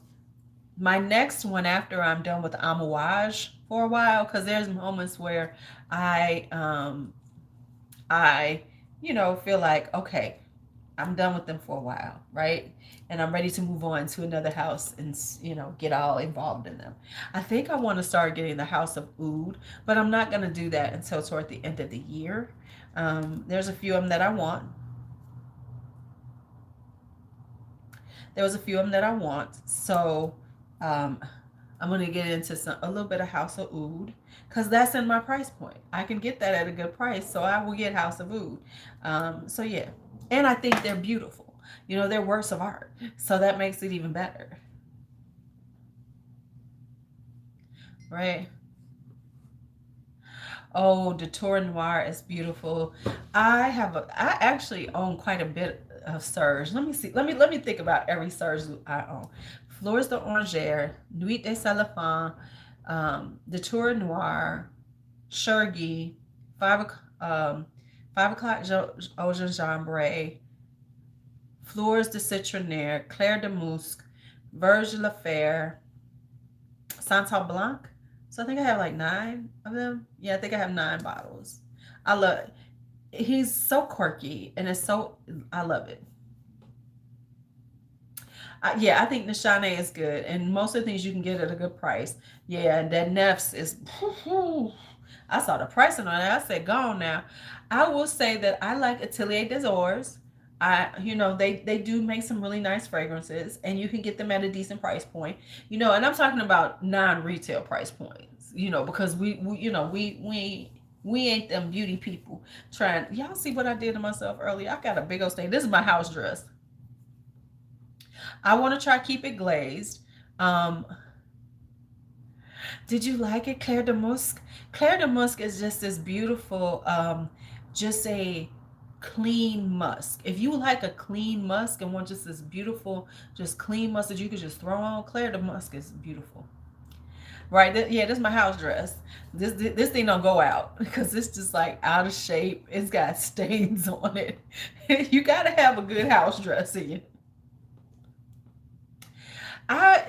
[SPEAKER 1] my next one after I'm done with Amouage for a while, because there's moments where I, um, I, feel like okay, I'm done with them for a while, right? And I'm ready to move on to another house and get all involved in them. I think I want to start getting the House of Oud, but I'm not going to do that until toward the end of the year. There's a few of them that I want. There was a few of them that I want, so um, I'm going to get into a little bit of House of Oud because that's in my price point. I can get that at a good price, so I will get House of Oud. So yeah, and I think they're beautiful. They're works of art, so that makes it even better, right? Oh, the Tour Noir is beautiful. I actually own quite a bit of Serge. Let me see. Let me think about every Serge I own. Fleurs d'Oranger, Nuit des Salafans, the Tour Noir, Shergy, 5 o'clock Eau Gingembre, Fleurs de Citronnier, Claire de Musc, Verge La Fer, Santal Blanc. So I think I have like 9 of them. Yeah, I think I have 9 bottles. I love it. He's so quirky and it's so, I love it. Yeah, I think the Shanae is good, and most of the things you can get at a good price. Yeah, and that Neffs is. I saw the pricing on it. I said, "Go on now." I will say that I like Atelier des Ors. They do make some really nice fragrances, and you can get them at a decent price point. And I'm talking about non-retail price points. Because we ain't them beauty people trying. Y'all see what I did to myself earlier? I got a big old stain. This is my house dress. I want to try keep it glazed. Um, did you like it, Claire de Musc? Claire de Musc is just this beautiful, just a clean musk. If you like a clean musk and want just this beautiful, just clean musk that you could just throw on, Claire de Musc is beautiful. Right? Yeah, this is my house dress. This thing don't go out because it's just like out of shape. It's got stains on it. You got to have a good house dress in you.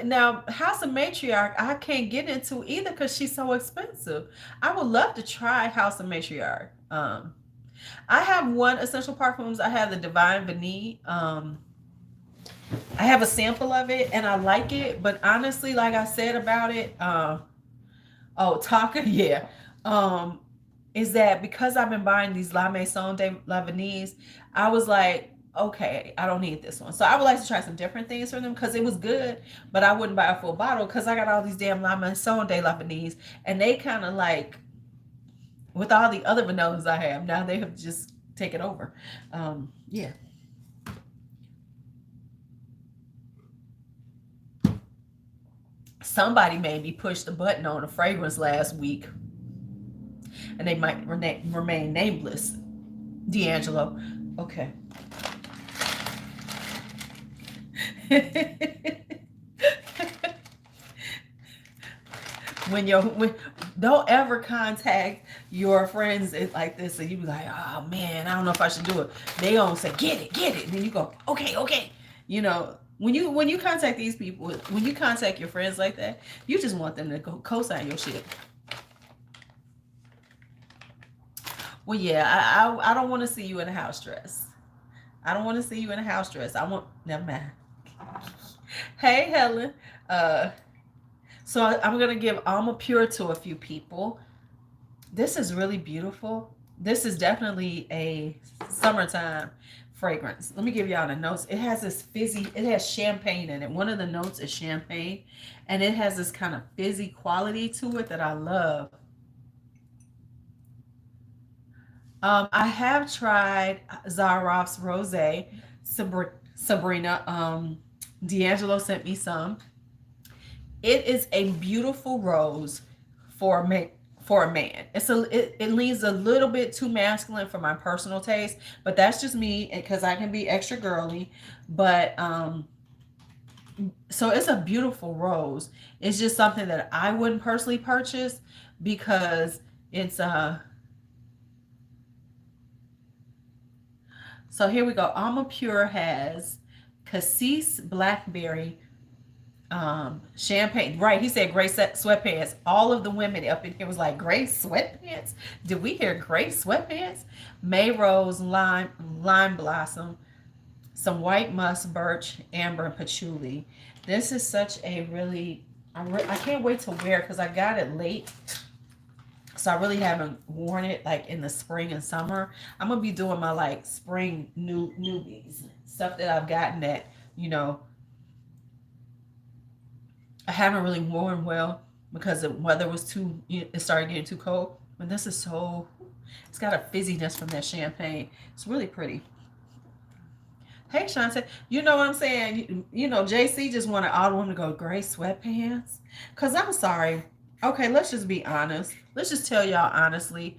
[SPEAKER 1] Now House of Matriarch I can't get into either because she's so expensive. I would love to try House of Matriarch. I have one essential parfums. I have the Divine Vanille. I have a sample of it and I like it, but honestly, like I said about it, Taka, yeah. Is that because I've been buying these La Maison de la Venise, I was like, okay, I don't need this one. So I would like to try some different things from them because it was good, but I wouldn't buy a full bottle because I got all these damn La Maison de la Venise, and they kind of like, with all the other vanillas I have, now they have just taken over. Yeah. Somebody made me push the button on a fragrance last week, and they might remain nameless. D'Angelo. Okay. when don't ever contact your friends like this and you be like, oh man, I don't know if I should do it. They don't say get it, and then you go, okay. When you contact these people, when you contact your friends like that, you just want them to go co-sign your shit. Well, yeah, I don't want to see you in a house dress. I don't want to see you in a house dress. Never mind. Hey, Helen. So I'm going to give Alma Pure to a few people. This is really beautiful. This is definitely a summertime fragrance. Let me give y'all the notes. It has this fizzy, it has champagne in it. One of the notes is champagne, and it has this kind of fizzy quality to it that I love. I have tried Zaroff's Rosé. Sabrina, D'Angelo sent me some. It is a beautiful rose for a man. It leans a little bit too masculine for my personal taste, but that's just me because I can be extra girly. But so it's a beautiful rose. It's just something that I wouldn't personally purchase because it's So here we go. Alma Pure has cassis, blackberry, champagne. Right, he said gray sweatpants. All of the women up in here was like, gray sweatpants? Did we hear gray sweatpants? May rose, lime blossom, some white musk, birch, amber, and patchouli. This is such a really, I can't wait to wear it because I got it late. So I really haven't worn it like in the spring and summer. I'm going to be doing my like spring newbies. Stuff that I've gotten that, I haven't really worn well because the weather was it started getting too cold. But this is it's got a fizziness from that champagne. It's really pretty. Hey, Shante, you know what I'm saying? JC just wanted all the women to go gray sweatpants. Because I'm sorry. Okay, let's just be honest. Let's just tell y'all honestly.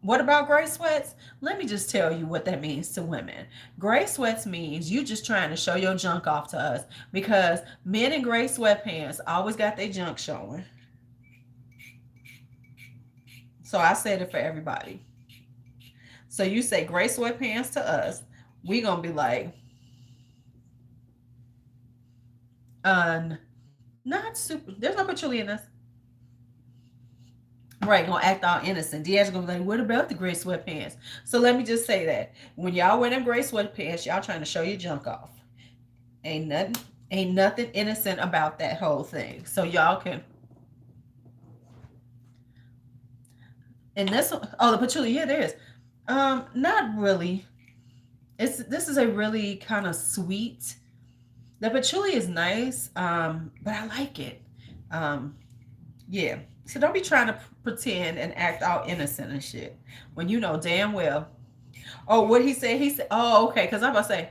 [SPEAKER 1] What about gray sweats? Let me just tell you what that means to women. Gray sweats means you just trying to show your junk off to us because men in gray sweatpants always got their junk showing. So I said it for everybody. So you say gray sweatpants to us, we gonna be like, not super. There's no patchouli in this. Right, gonna act all innocent. Diaz gonna be like, what about the gray sweatpants? So let me just say that when y'all wear them gray sweatpants, y'all trying to show your junk off. Ain't nothing, ain't nothing innocent about that whole thing. So y'all can. And this, oh, the patchouli, yeah, there is. Not really. This is a really kind of sweet. The patchouli is nice, but I like it. Um, yeah. So don't be trying to pretend and act all innocent and shit when you know damn well. Oh, what he said? He said, "Oh, okay." Because I'm about to say,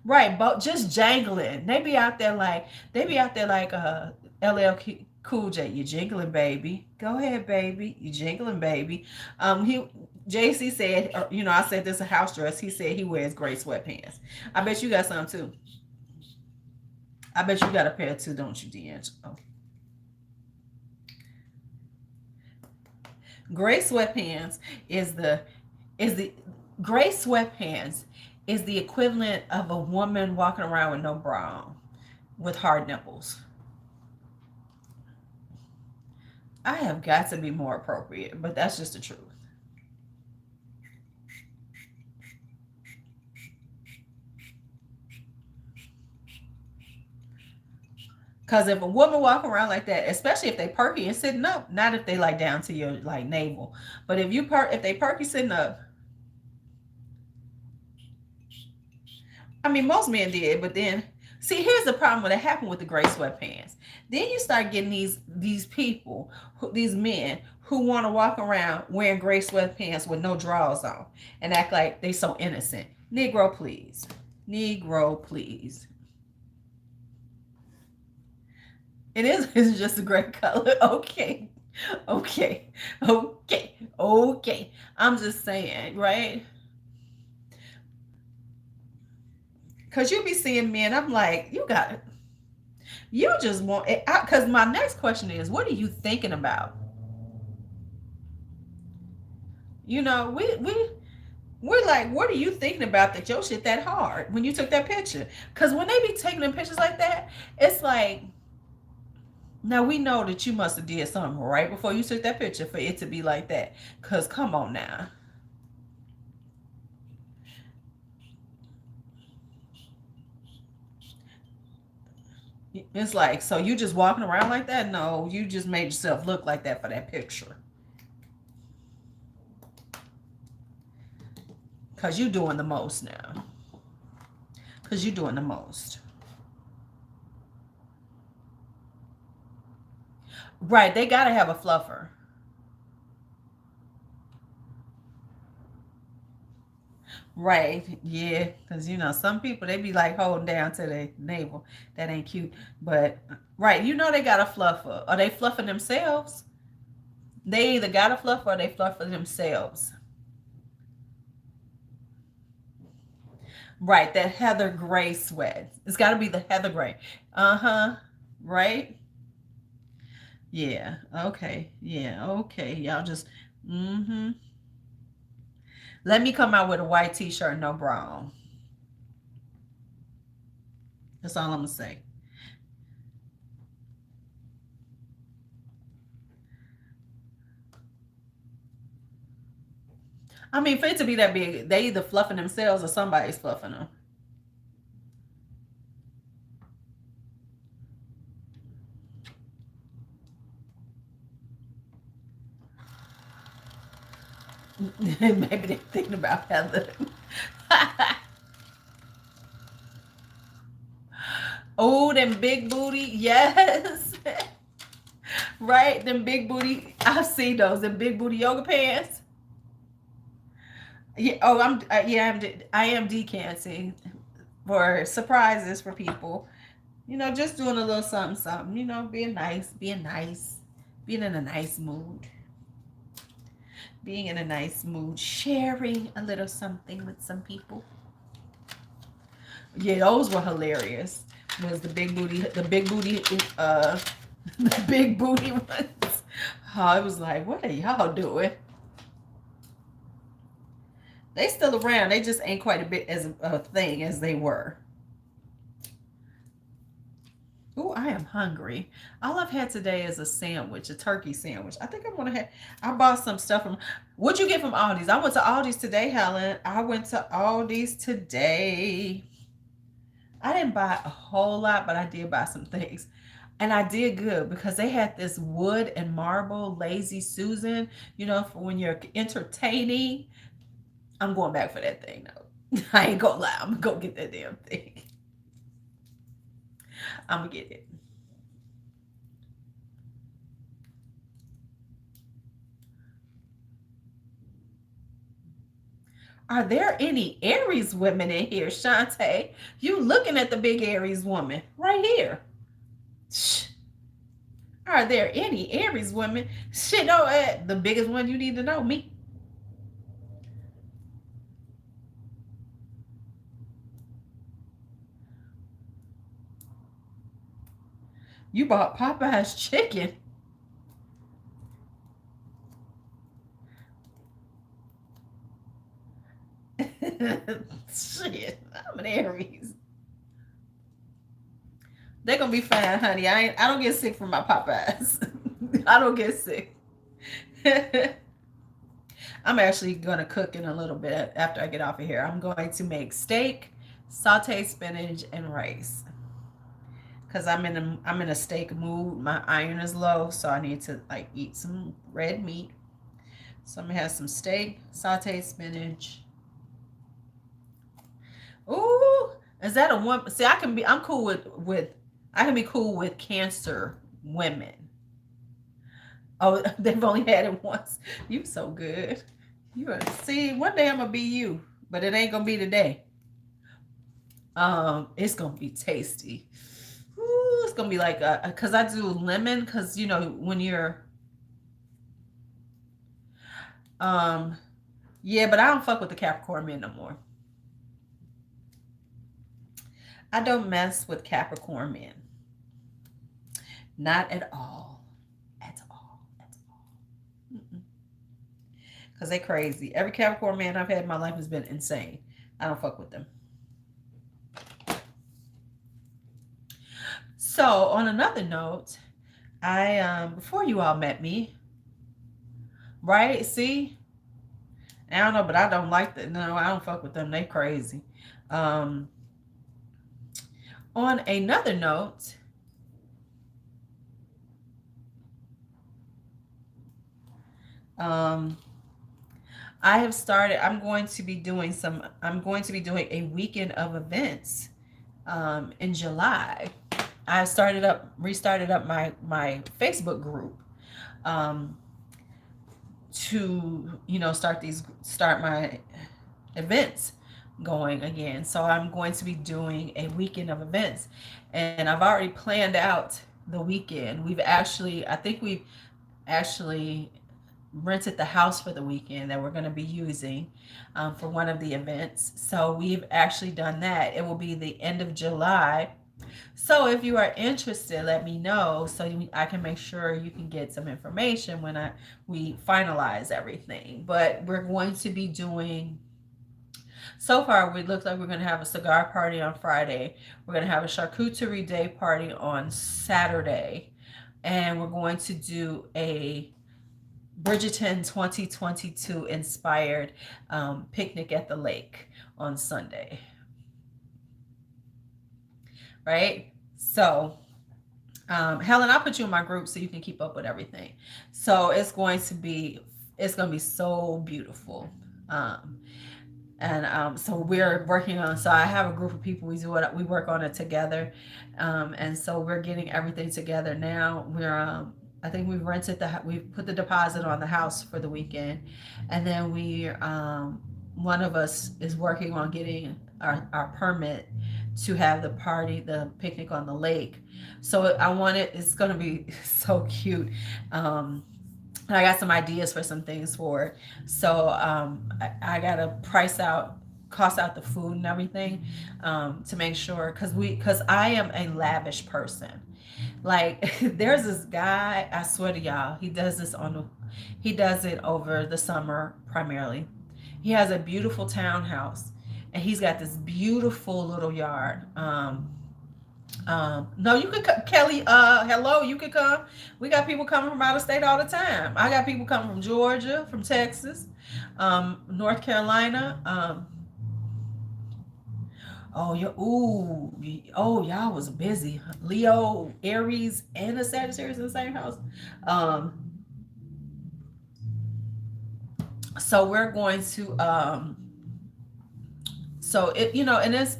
[SPEAKER 1] right, but just jangling. They be out there like LL Cool J. You jingling, baby. Go ahead, baby. You jingling, baby. He JC said, I said this a house dress. He said he wears gray sweatpants. I bet you got some too. I bet you got a pair too, don't you, D'Angelo? Gray sweatpants is the gray sweatpants is the equivalent of a woman walking around with no bra on, with hard nipples. I have got to be more appropriate, but that's just the truth. Because if a woman walking around like that, especially if they perky and sitting up, not if they like down to your like navel, but if they perky sitting up, I mean most men did, but then see here's the problem when it happened with the gray sweatpants. Then you start getting these people, these men who want to walk around wearing gray sweatpants with no drawers on and act like they so innocent. Negro, please. Negro, please. It is. It's just a great color. Okay. Okay. Okay. Okay. I'm just saying, right? Because you be seeing men, I'm like, you got it. You just want it. Because my next question is, what are you thinking about? We're like, what are you thinking about that your shit that hard when you took that picture? Because when they be taking them pictures like that, it's like, now we know that you must have did something right before you took that picture for it to be like that. Cause come on now. It's like, so you just walking around like that? No, you just made yourself look like that for that picture. Cause you doing the most now. Cause you doing the most. Right, they gotta have a fluffer. Right, yeah, because some people they be like holding down to their navel. That ain't cute. But right, they got a fluffer. Are they fluffing themselves? They either got a fluffer or they fluffing themselves. Right, that heather gray sweat. It's got to be the heather gray. Uh huh. Right. Yeah. Okay. Yeah. Okay. Y'all just. Mm-hmm. Let me come out with a white T-shirt, no bra on. That's all I'm gonna say. I mean, for it to be that big, they either fluffing themselves or somebody's fluffing them. Maybe they're thinking about Heather. Oh, them big booty, yes. Right, them big booty. I've seen those. Them big booty yoga pants. Yeah. Oh, I am decanting for surprises for people. Just doing a little something, something. Being nice, being nice. being in a nice mood. Being in a nice mood, sharing a little something with some people. Yeah, those were hilarious. Was the the big booty ones. I was like, what are y'all doing? They still around. They just ain't quite a bit as a thing as they were. Oh, I am hungry. All I've had today is a sandwich, a turkey sandwich. I think I'm gonna have. I bought some stuff from. What'd you get from Aldi's? I went to Aldi's today, Helen. I went to Aldi's today. I didn't buy a whole lot, but I did buy some things. And I did good because they had this wood and marble lazy Susan, for when you're entertaining. I'm going back for that thing though. I ain't gonna lie. I'm gonna go get that damn thing. I'm gonna get it. Are there any Aries women in here, Shantae? You looking at the big Aries woman right here. Shh. Are there any Aries women? Shit, no, the biggest one you need to know, me. You bought Popeye's chicken. Shit, I'm an Aries. They're gonna be fine, honey. I don't get sick from my Popeyes. I don't get sick. I'm actually gonna cook in a little bit after I get off of here. I'm going to make steak, sauteed spinach, and rice. Cause I'm in a steak mood. My iron is low, so I need to like eat some red meat. So I'm gonna have some steak, sauteed spinach. Ooh, is that a one? See, I'm cool with I can be cool with cancer women. Oh, they've only had it once. You so good. See, one day I'm gonna be you, but it ain't gonna be today. It's gonna be tasty. Ooh, it's gonna be like cause I do lemon, cause when you're um yeah, but I don't fuck with the Capricorn men no more. I don't mess with Capricorn men. Not at all. At all. At all. Mm-mm. Cause they crazy. Every Capricorn man I've had in my life has been insane. I don't fuck with them. So on another note, I before you all met me, right? See, I don't know, but I don't like that. No, I don't fuck with them. They crazy. Um, on another note, I have started. I'm going to be doing a weekend of events in July. I restarted up my Facebook group um, to start my events going again. So I'm going to be doing a weekend of events, and I've already planned out the weekend. I think we've actually rented the house for the weekend that we're going to be using for one of the events. So we've actually done that. It will be the end of July. So if you are interested, let me know so I can make sure you can get some information when we finalize everything. But we're going to be doing. So far, it looks like we're going to have a cigar party on Friday. We're going to have a charcuterie day party on Saturday. And we're going to do a Bridgerton 2022 inspired picnic at the lake on Sunday. Right? So, Helen, I'll put you in my group so you can keep up with everything. So it's going to be so beautiful. And so we're working on. So I have a group of people. We work on it together, and so we're getting everything together now. I think we've put the deposit on the house for the weekend, and then one of us is working on getting our permit to have the party, the picnic on the lake. So I want it. It's gonna be so cute. And I got some ideas for some things for it. So I gotta cost out the food and everything, to make sure, because I am a lavish person. Like there's this guy, I swear to y'all, he does it over the summer primarily. He has a beautiful townhouse, and he's got this beautiful little yard. No, you could Kelly. Hello, you could come. We got people coming from out of state all the time. I got people coming from Georgia, from Texas, North Carolina. Oh, y'all was busy. Leo, Aries, and a Sagittarius in the same house. Um, so we're going to so it and it's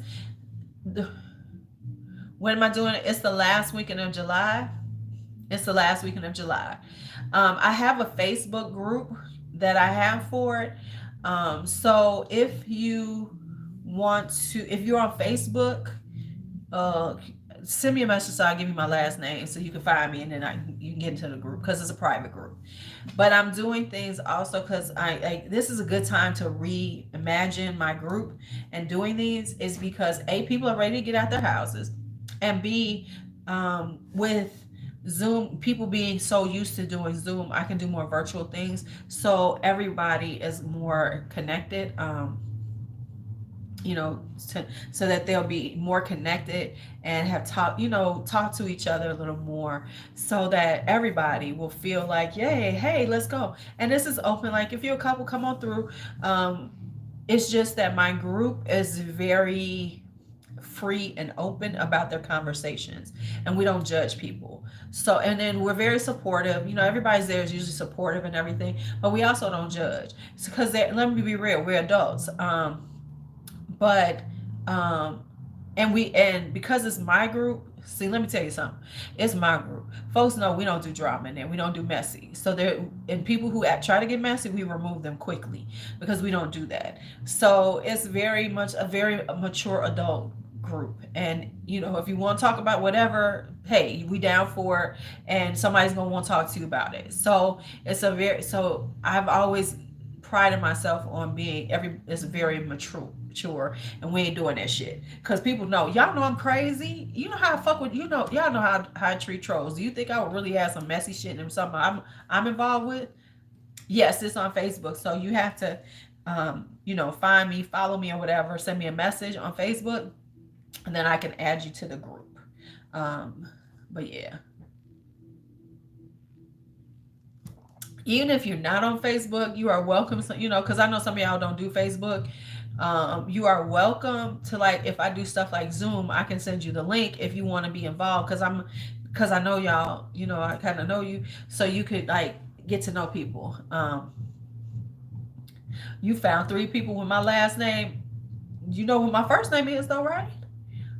[SPEAKER 1] when am I doing it? It's the last weekend of July. It's the last weekend of July. I have a Facebook group that I have for it. So if you're on Facebook, uh, send me a message so I'll give you my last name so you can find me, and then you can get into the group because it's a private group. But I'm doing things also because this is a good time to reimagine my group, and doing these is because people are ready to get out their houses, and B, with Zoom, people being so used to doing Zoom, I can do more virtual things, so everybody is more connected. You know, so that they'll be more connected and have talk to each other a little more, so that everybody will feel like, yay, hey, let's go. And this is open, like if you're a couple, come on through. It's just that my group is very free and open about their conversations, and we don't judge people. So, and then we're very supportive. Everybody's there is usually supportive and everything, but we also don't judge, because let me be real, we're adults. But and because it's my group, see, let me tell you something. It's my group. Folks know we don't do drama in there. We don't do messy. So there, and people who try to get messy, we remove them quickly, because we don't do that. So it's very much a very mature adult group. And if you want to talk about whatever, hey, we down for it, and somebody's gonna want to talk to you about it. So so I've always prided myself on being it's very mature, and we ain't doing that shit, because people y'all know I'm crazy. You know how I fuck with, y'all know how I treat trolls. Do you think I would really have some messy shit and something I'm involved with? Yes, it's on Facebook, so you have to find me, follow me, or whatever, send me a message on Facebook, and then I can add you to the group. But yeah, even if you're not on Facebook, you are welcome. So, because I know some of y'all don't do Facebook. You are welcome to, like, if I do stuff like Zoom, I can send you the link if you want to be involved, because I know y'all, I kind of know you, so you could, like, get to know people. You found 3 people with my last name. You know what my first name is, though, right?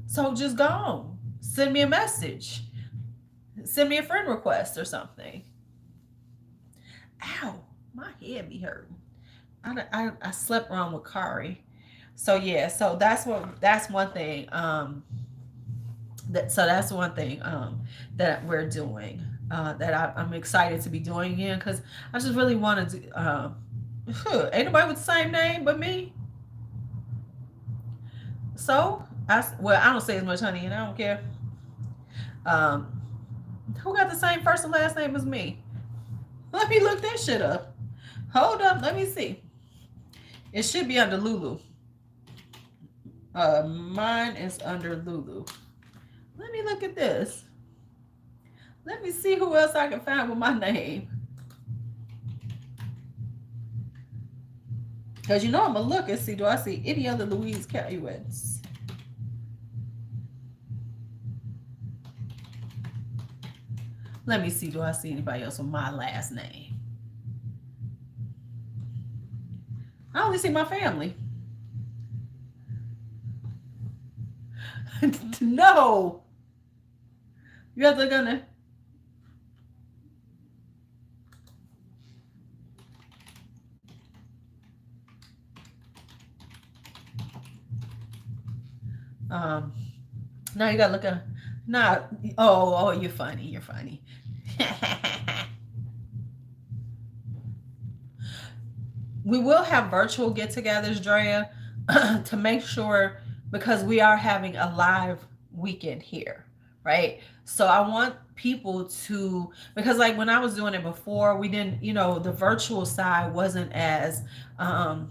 [SPEAKER 1] So just go on. Send me a message. Send me a friend request or something. Ow, my head be hurting. I slept wrong with Kari. So yeah, so that's one thing. That's one thing that we're doing. That I'm excited to be doing again, because I just really want to do. Ain't nobody with the same name but me. So I don't say as much, honey, and I don't care. Um, who got the same first and last name as me? Let me look that shit up. Hold up, let me see. It should be under Lulu. Mine is under Lulu. Let me look at this. Let me see who else I can find with my name. Because I'm going to look and see, do I see any other Louise Caillouets? Let me see, do I see anybody else with my last name? I only see my family. No. You guys are gonna. Now you gotta look at, not, oh, you're funny. You're funny. We will have virtual get-togethers, Drea, to make sure, because we are having a live weekend here, right? So I want people to, because like when I was doing it before, we didn't, the virtual side wasn't as, um,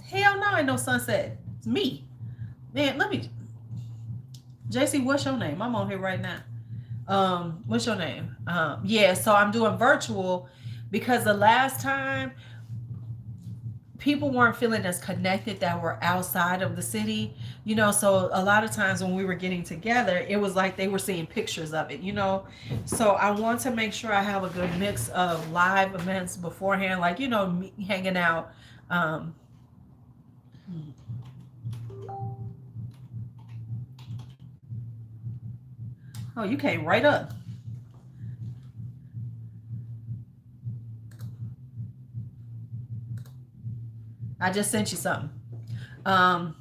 [SPEAKER 1] hell no, I know Sunset. It's me. Man, let me, JC, what's your name? I'm on here right now. What's your name? Yeah, so I'm doing virtual because the last time people weren't feeling as connected that were outside of the city, so a lot of times when we were getting together, it was like they were seeing pictures of it. So I want to make sure I have a good mix of live events beforehand, like, me hanging out. Oh, you came right up. I just sent you something. Um,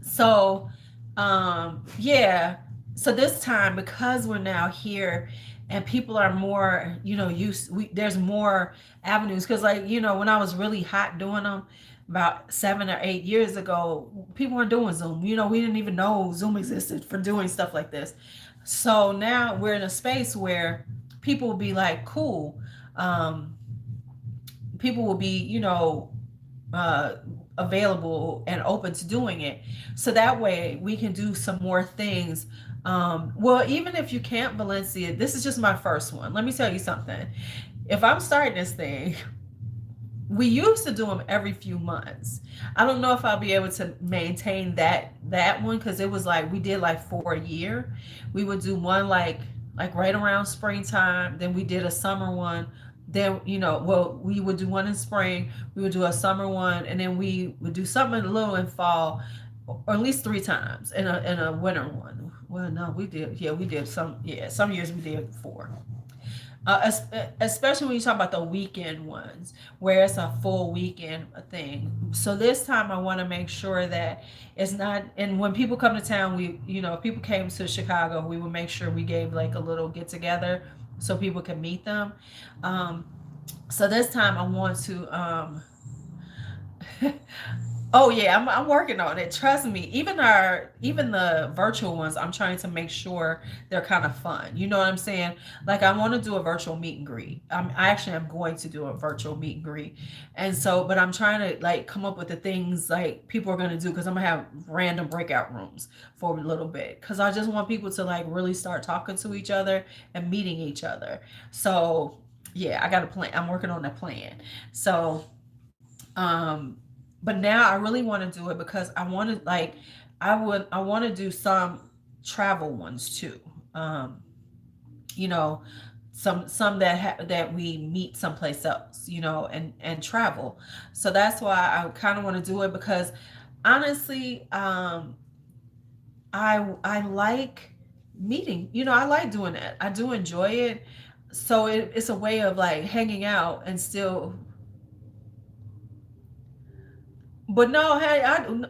[SPEAKER 1] so, yeah. So this time, because we're now here, and people are more, used. There's more avenues. Because, like, when I was really hot doing them about 7 or 8 years ago, people weren't doing Zoom. We didn't even know Zoom existed for doing stuff like this. So now we're in a space where people will be like, cool. Um, People will be, uh, available and open to doing it. So that way we can do some more things. Well, even if you can't, Valencia, this is just my first one. Let me tell you something. If I'm starting this thing, we used to do them every few months. I don't know if I'll be able to maintain that one, because it was like we did like 4 a year. We would do one like right around springtime. Then we did a summer one. Then well, we would do one in spring. We would do a summer one, and then we would do something a little in fall, or at least 3 times in a winter one. Well, no, we did. Yeah, we did some. Yeah, some years we did 4. Especially when you talk about the weekend ones where it's a full weekend thing. So this time I want to make sure that it's not, and when people come to town, we, if people came to Chicago, we would make sure we gave like a little get together so people can meet them. Um, so this time I want to, oh yeah, I'm working on it. Trust me. Even the virtual ones, I'm trying to make sure they're kind of fun. You know what I'm saying? Like I want to do a virtual meet and greet. I actually am going to do a virtual meet and greet, and so, but I'm trying to like come up with the things like people are gonna do, because I'm gonna have random breakout rooms for a little bit, because I just want people to like really start talking to each other and meeting each other. So yeah, I got a plan. I'm working on a plan. So um but now I really want to do it because I want to like I want to do some travel ones too. You know, some that we meet someplace else, and travel. So that's why I kind of want to do it, because honestly, I like meeting. I like doing that. I do enjoy it. So it's a way of like hanging out and still. But no, hey,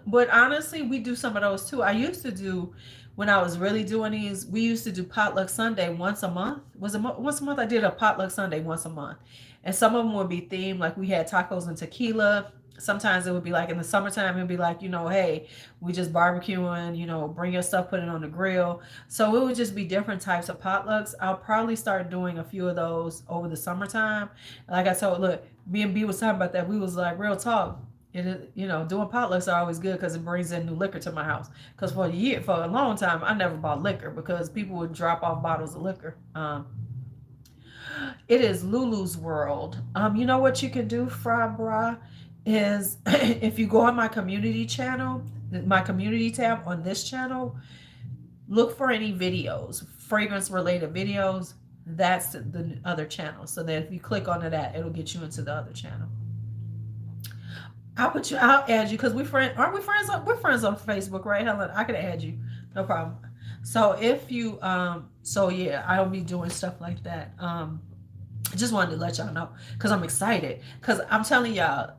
[SPEAKER 1] but honestly, we do some of those too. I used to do, when I was really doing these, we used to do potluck Sunday once a month. Once a month? I did a potluck Sunday once a month. And some of them would be themed, like we had tacos and tequila. Sometimes it would be like in the summertime, it'd be like, hey, we just barbecuing, bring your stuff, put it on the grill. So it would just be different types of potlucks. I'll probably start doing a few of those over the summertime. Like I told, look, B&B was talking about that. We was like, real talk. Doing potlucks are always good because it brings in new liquor to my house. Because for a long time, I never bought liquor because people would drop off bottles of liquor. It is Lulu's World. You know what you can do, Fra Bra, is if you go on my community channel, my community tab on this channel, look for any videos, fragrance related videos. That's the other channel. So that if you click onto that, it'll get you into the other channel. I'll add you because aren't we friends? We're friends on Facebook, right, Helen? I could add you, no problem. So if you, so yeah, I'll be doing stuff like that. I just wanted to let y'all know because I'm excited. Because I'm telling y'all,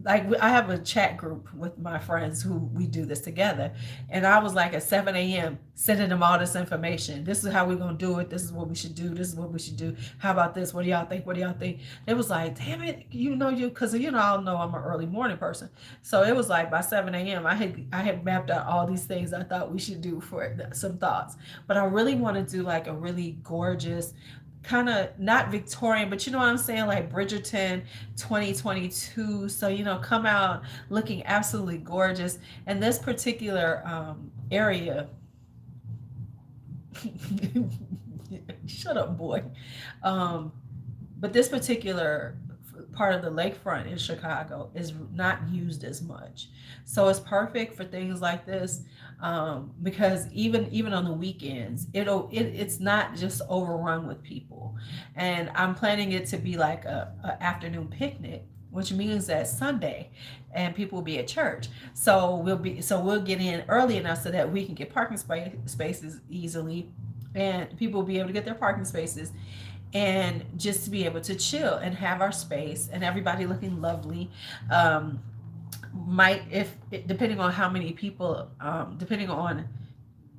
[SPEAKER 1] like I have a chat group with my friends who we do this together, and I was like at 7 a.m. sending them all this information. This is how we're gonna do it. This is what we should do. This is what we should do. How about this? What do y'all think? What do y'all think? It was like, damn it, because I'll know I'm an early morning person. So it was like by 7 a.m. I had mapped out all these things I thought we should do for some thoughts. But I really want to do like a really gorgeous kind of not Victorian, but you know what I'm saying, like Bridgerton 2022. So, come out looking absolutely gorgeous. And this particular area, shut up, boy. Um, but this particular part of the lakefront in Chicago is not used as much. So it's perfect for things like this, because even on the weekends, it's not just overrun with people. And I'm planning it to be like a afternoon picnic, which means that Sunday, and people will be at church. So we'll get in early enough so that we can get parking spaces easily, and people will be able to get their parking spaces, and just to be able to chill and have our space and everybody looking lovely. um might if depending on how many people, depending on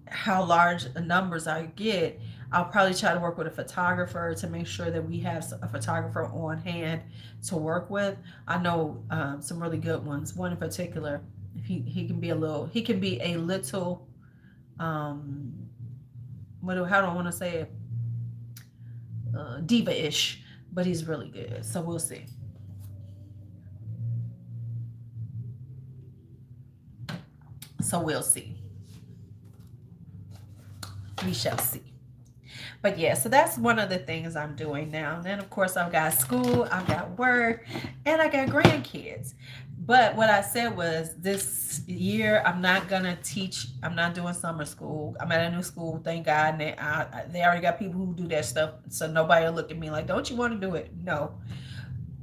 [SPEAKER 1] how large numbers I get, I'll probably try to work with a photographer to make sure that we have a photographer on hand to work with. I know some really good ones. One in particular, he can be a little um how do I want to say it, diva-ish, but he's really good. So we'll see. So we'll see. We shall see. But yeah, so that's one of the things I'm doing now. And then of course I've got school, I've got work, and I got grandkids. But what I said was this year I'm not gonna teach. I'm not doing summer school. I'm at a new school, thank God. And they already got people who do that stuff, so nobody will look at me like, "Don't you want to do it?" No.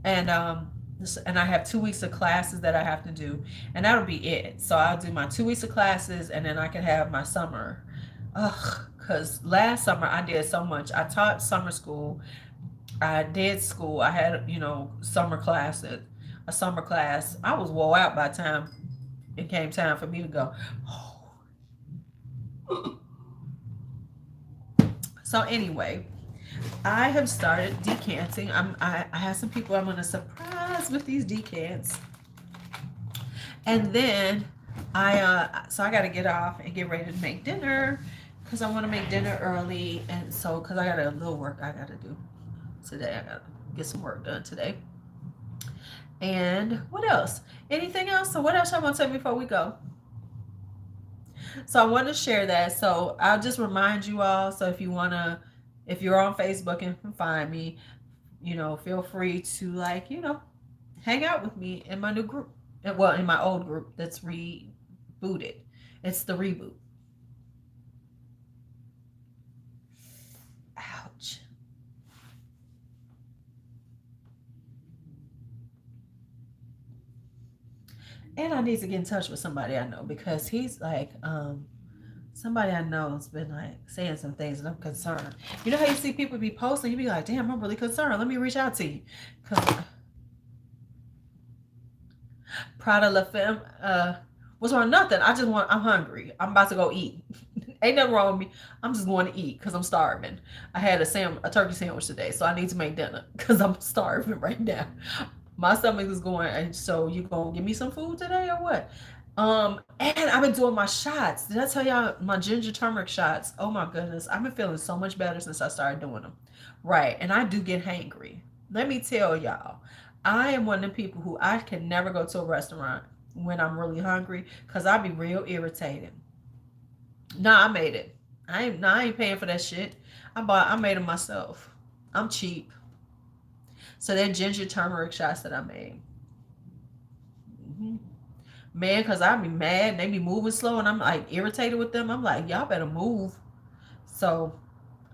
[SPEAKER 1] And I have 2 weeks of classes that I have to do, and that'll be it. So I'll do my 2 weeks of classes, and then I can have my summer. Ugh, because last summer I did so much. I taught summer school. I did school. I had summer classes, a summer class. I was wore out by the time it came time for me to go. So anyway, I have started decanting. I have some people I'm gonna surprise with these decants, and then I got to get off and get ready to make dinner because I want to make dinner early, and so because I got a little work I got to do today. I got to get some work done today. And what else? Anything else? So what else I want to say before we go? So I want to share that. So I'll just remind you all. So if you're on Facebook and can find me, feel free to hang out with me in my new group. Well, in my old group that's rebooted. It's the reboot. Ouch. And I need to get in touch with somebody I know because he's like, somebody I know has been like saying some things and I'm concerned. You know how you see people be posting, you be like, damn, I'm really concerned. Let me reach out to you. Because Prada La Femme, what's wrong? Nothing. I'm hungry. I'm about to go eat. Ain't nothing wrong with me. I'm just going to eat because I'm starving. I had a turkey sandwich today, so I need to make dinner because I'm starving right now. My stomach is going, and so you gonna give me some food today or what? And I've been doing my shots. Did I tell y'all my ginger turmeric shots? Oh my goodness, I've been feeling so much better since I started doing them. Right, and I do get hangry. Let me tell y'all, I am one of the people who I can never go to a restaurant when I'm really hungry because I be real irritated. No, I made it. I ain't paying for that shit. I made it myself. I'm cheap. So they're ginger turmeric shots that I made. Hmm. Man, because I be mad. They be moving slow and I'm like irritated with them. I'm like, y'all better move. So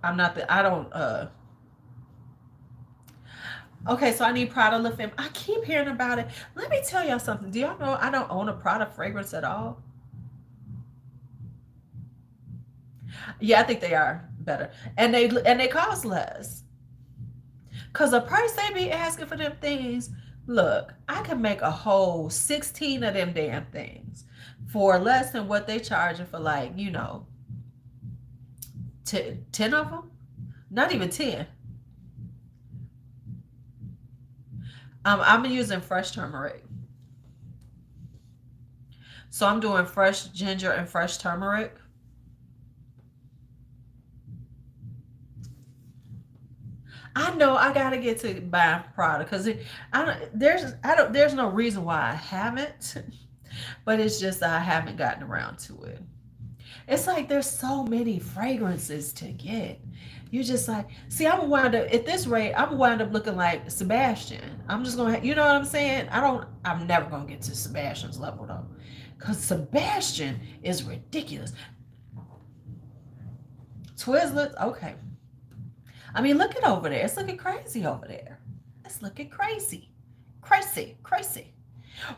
[SPEAKER 1] I don't, okay, so I need Prada La Femme. I keep hearing about it. Let me tell y'all something. Do y'all know I don't own a Prada fragrance at all? Yeah, I think they are better. And they cost less. Cause the price they be asking for them things, look, I can make a whole 16 of them damn things for less than what they charging for, like, you know, 10 of them. Not even 10. I'm using fresh turmeric. So I'm doing fresh ginger and fresh turmeric. I know I gotta get to buying product because there's no reason why I haven't, but it's just I haven't gotten around to it. It's like there's so many fragrances to get. You just like, see, I'm wind up at this rate. I'm wind up looking like Sebastian. I'm just gonna, you know what I'm saying? I'm never gonna get to Sebastian's level though, because Sebastian is ridiculous. Twizzlers, okay. I mean, look at over there. It's looking crazy over there. It's looking crazy, crazy, crazy.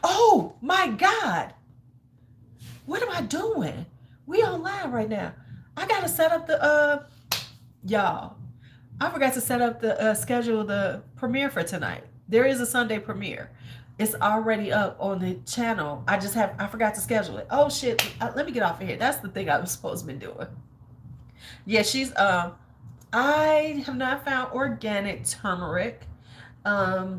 [SPEAKER 1] Oh my God! What am I doing? We on live right now. I gotta set up the y'all. I forgot to set up the schedule the premiere for tonight. There is a Sunday premiere. It's already up on the channel. I forgot to schedule it. Oh shit! Let me get off of here. That's the thing I was supposed to be doing. Yeah, she's I have not found organic turmeric. I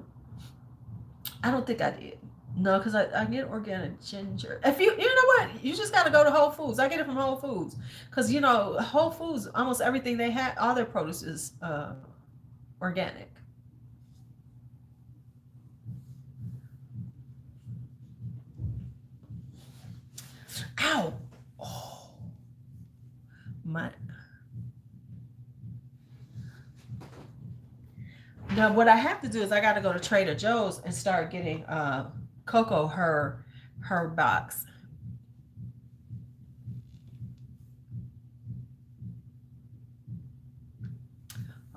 [SPEAKER 1] don't think I did. No, because I get organic ginger. If you know what, you just gotta go to Whole Foods. I get it from Whole Foods because you know Whole Foods, almost everything they have, all their produce is organic. Ow! Oh my. Now what I have to do is I got to go to Trader Joe's and start getting Coco her box.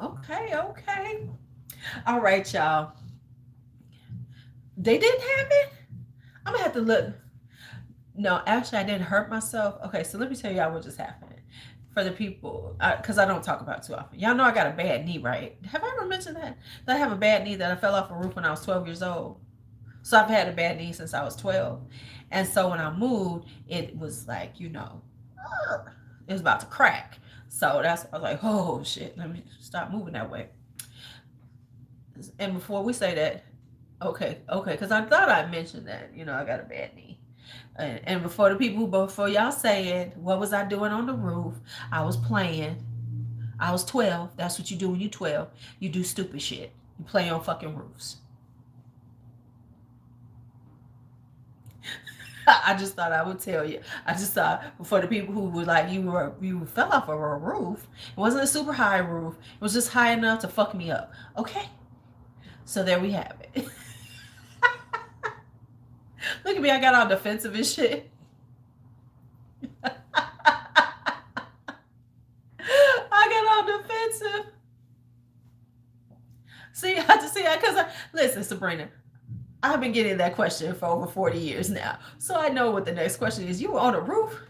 [SPEAKER 1] Okay. All right, y'all. They didn't have it? I'm gonna have to look. No, actually, I didn't hurt myself. Okay, so let me tell y'all what just happened. For the people, because I don't talk about it too often. Y'all know I got a bad knee, right? Have I ever mentioned that? That I have a bad knee that I fell off a roof when I was 12 years old. So I've had a bad knee since I was 12. And so when I moved, it was like, you know, it was about to crack. So I was like, oh shit, let me stop moving that way. And before we say that, okay, because I thought I mentioned that, you know, I got a bad knee. And before the people, before y'all saying, what was I doing on the roof? I was playing. I was 12. That's what you do when you're 12. You do stupid shit. You play on fucking roofs. I just thought I would tell you. I just thought for the people who were like, you fell off of a roof. It wasn't a super high roof. It was just high enough to fuck me up. Okay? So there we have it. Look at me, I got all defensive and shit. I got all defensive. Because listen, Sabrina, I've been getting that question for over 40 years now. So I know what the next question is. You were on a roof?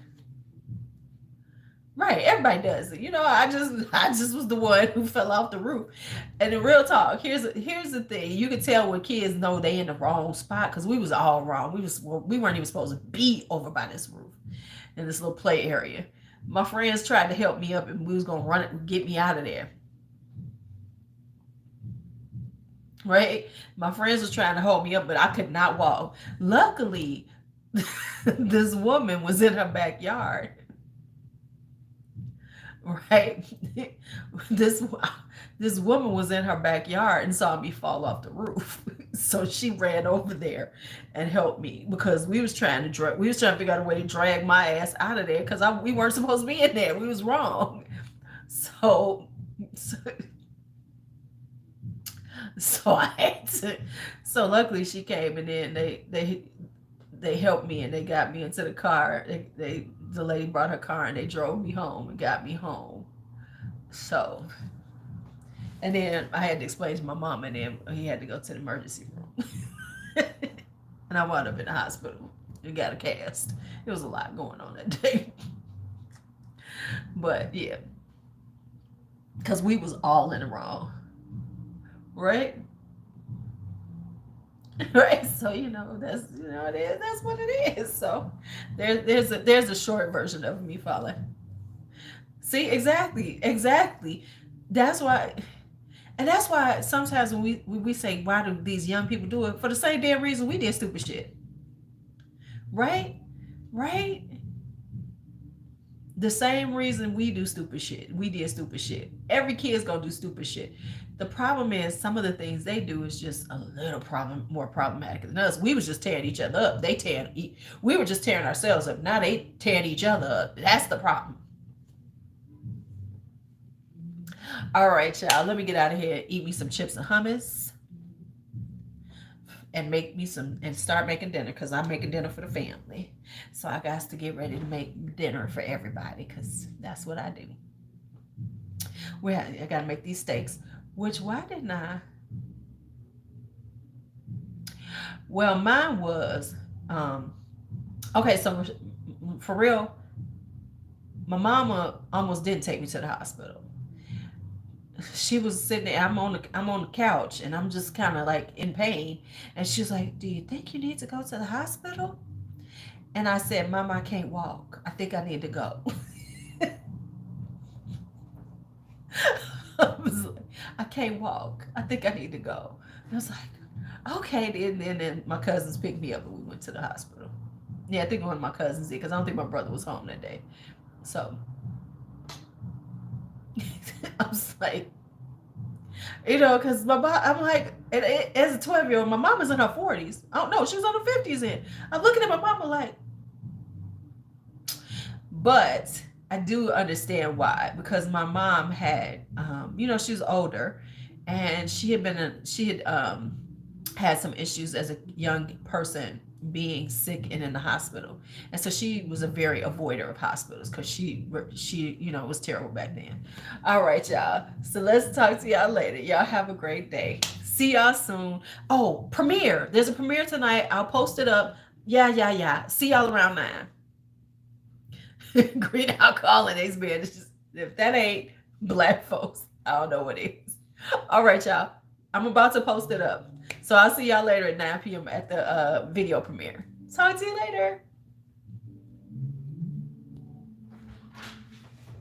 [SPEAKER 1] Right, everybody does it. You know, I just was the one who fell off the roof. And in real talk, here's the thing. You can tell when kids know they in the wrong spot because we was all wrong. We weren't even supposed to be over by this roof in this little play area. My friends tried to help me up and we was gonna run it and get me out of there. Right? My friends was trying to hold me up, but I could not walk. Luckily, this woman was in her backyard. Right? This woman was in her backyard and saw me fall off the roof. So she ran over there and helped me because we was trying to figure out a way to drag my ass out of there because we weren't supposed to be in there. We was wrong. So I had to. So luckily she came and then they helped me and they got me into the car. The lady brought her car and they drove me home and got me home. So, and then I had to explain to my mom and then he had to go to the emergency room. And I wound up in the hospital and got a cast. It was a lot going on that day. But yeah, because we was all in the wrong. right? Right. So that's it is. That's what it is. So there's a short version of me falling. See, exactly. That's why, and that's why sometimes when we say why do these young people do it, for the same damn reason we did stupid shit, right? Right. The same reason we do stupid shit. We did stupid shit. Every kid's gonna do stupid shit. The problem is some of the things they do is just a little more problematic than us. We was just tearing each other up. We were just tearing ourselves up. Now they tearing each other up. That's the problem. All right, y'all. Let me get out of here. Eat me some chips and hummus, and make me some and start making dinner because I'm making dinner for the family. So I got to get ready to make dinner for everybody because that's what I do. Well, I got to make these steaks. Why didn't I? Well, mine was okay. So for real, my mama almost didn't take me to the hospital. She was sitting there. I'm on the couch, and I'm just kind of like in pain. And she's like, "Do you think you need to go to the hospital?" And I said, "Mama, I can't walk. I think I need to go." I was like, "I can't walk. I think I need to go." And I was like, "Okay." Then my cousins picked me up, and we went to the hospital. Yeah, I think one of my cousins did because I don't think my brother was home that day. So I was like, because I'm like, as a 12-year-old, my mama's in her 40s. Oh no, she was on her 50s then. I'm looking at my mama like, but I do understand why, because my mom had, she was older, and she had had some issues as a young person, being sick and in the hospital, and so she was a very avoider of hospitals because she was terrible back then. All right, y'all. So let's talk to y'all later. Y'all have a great day. See y'all soon. Oh, premiere. There's a premiere tonight. I'll post it up. Yeah. See y'all around 9. Green alcohol and ace beer. If that ain't black folks, I don't know what is. All right, y'all. I'm about to post it up. So I'll see y'all later at 9 p.m. at the video premiere. Talk to you later.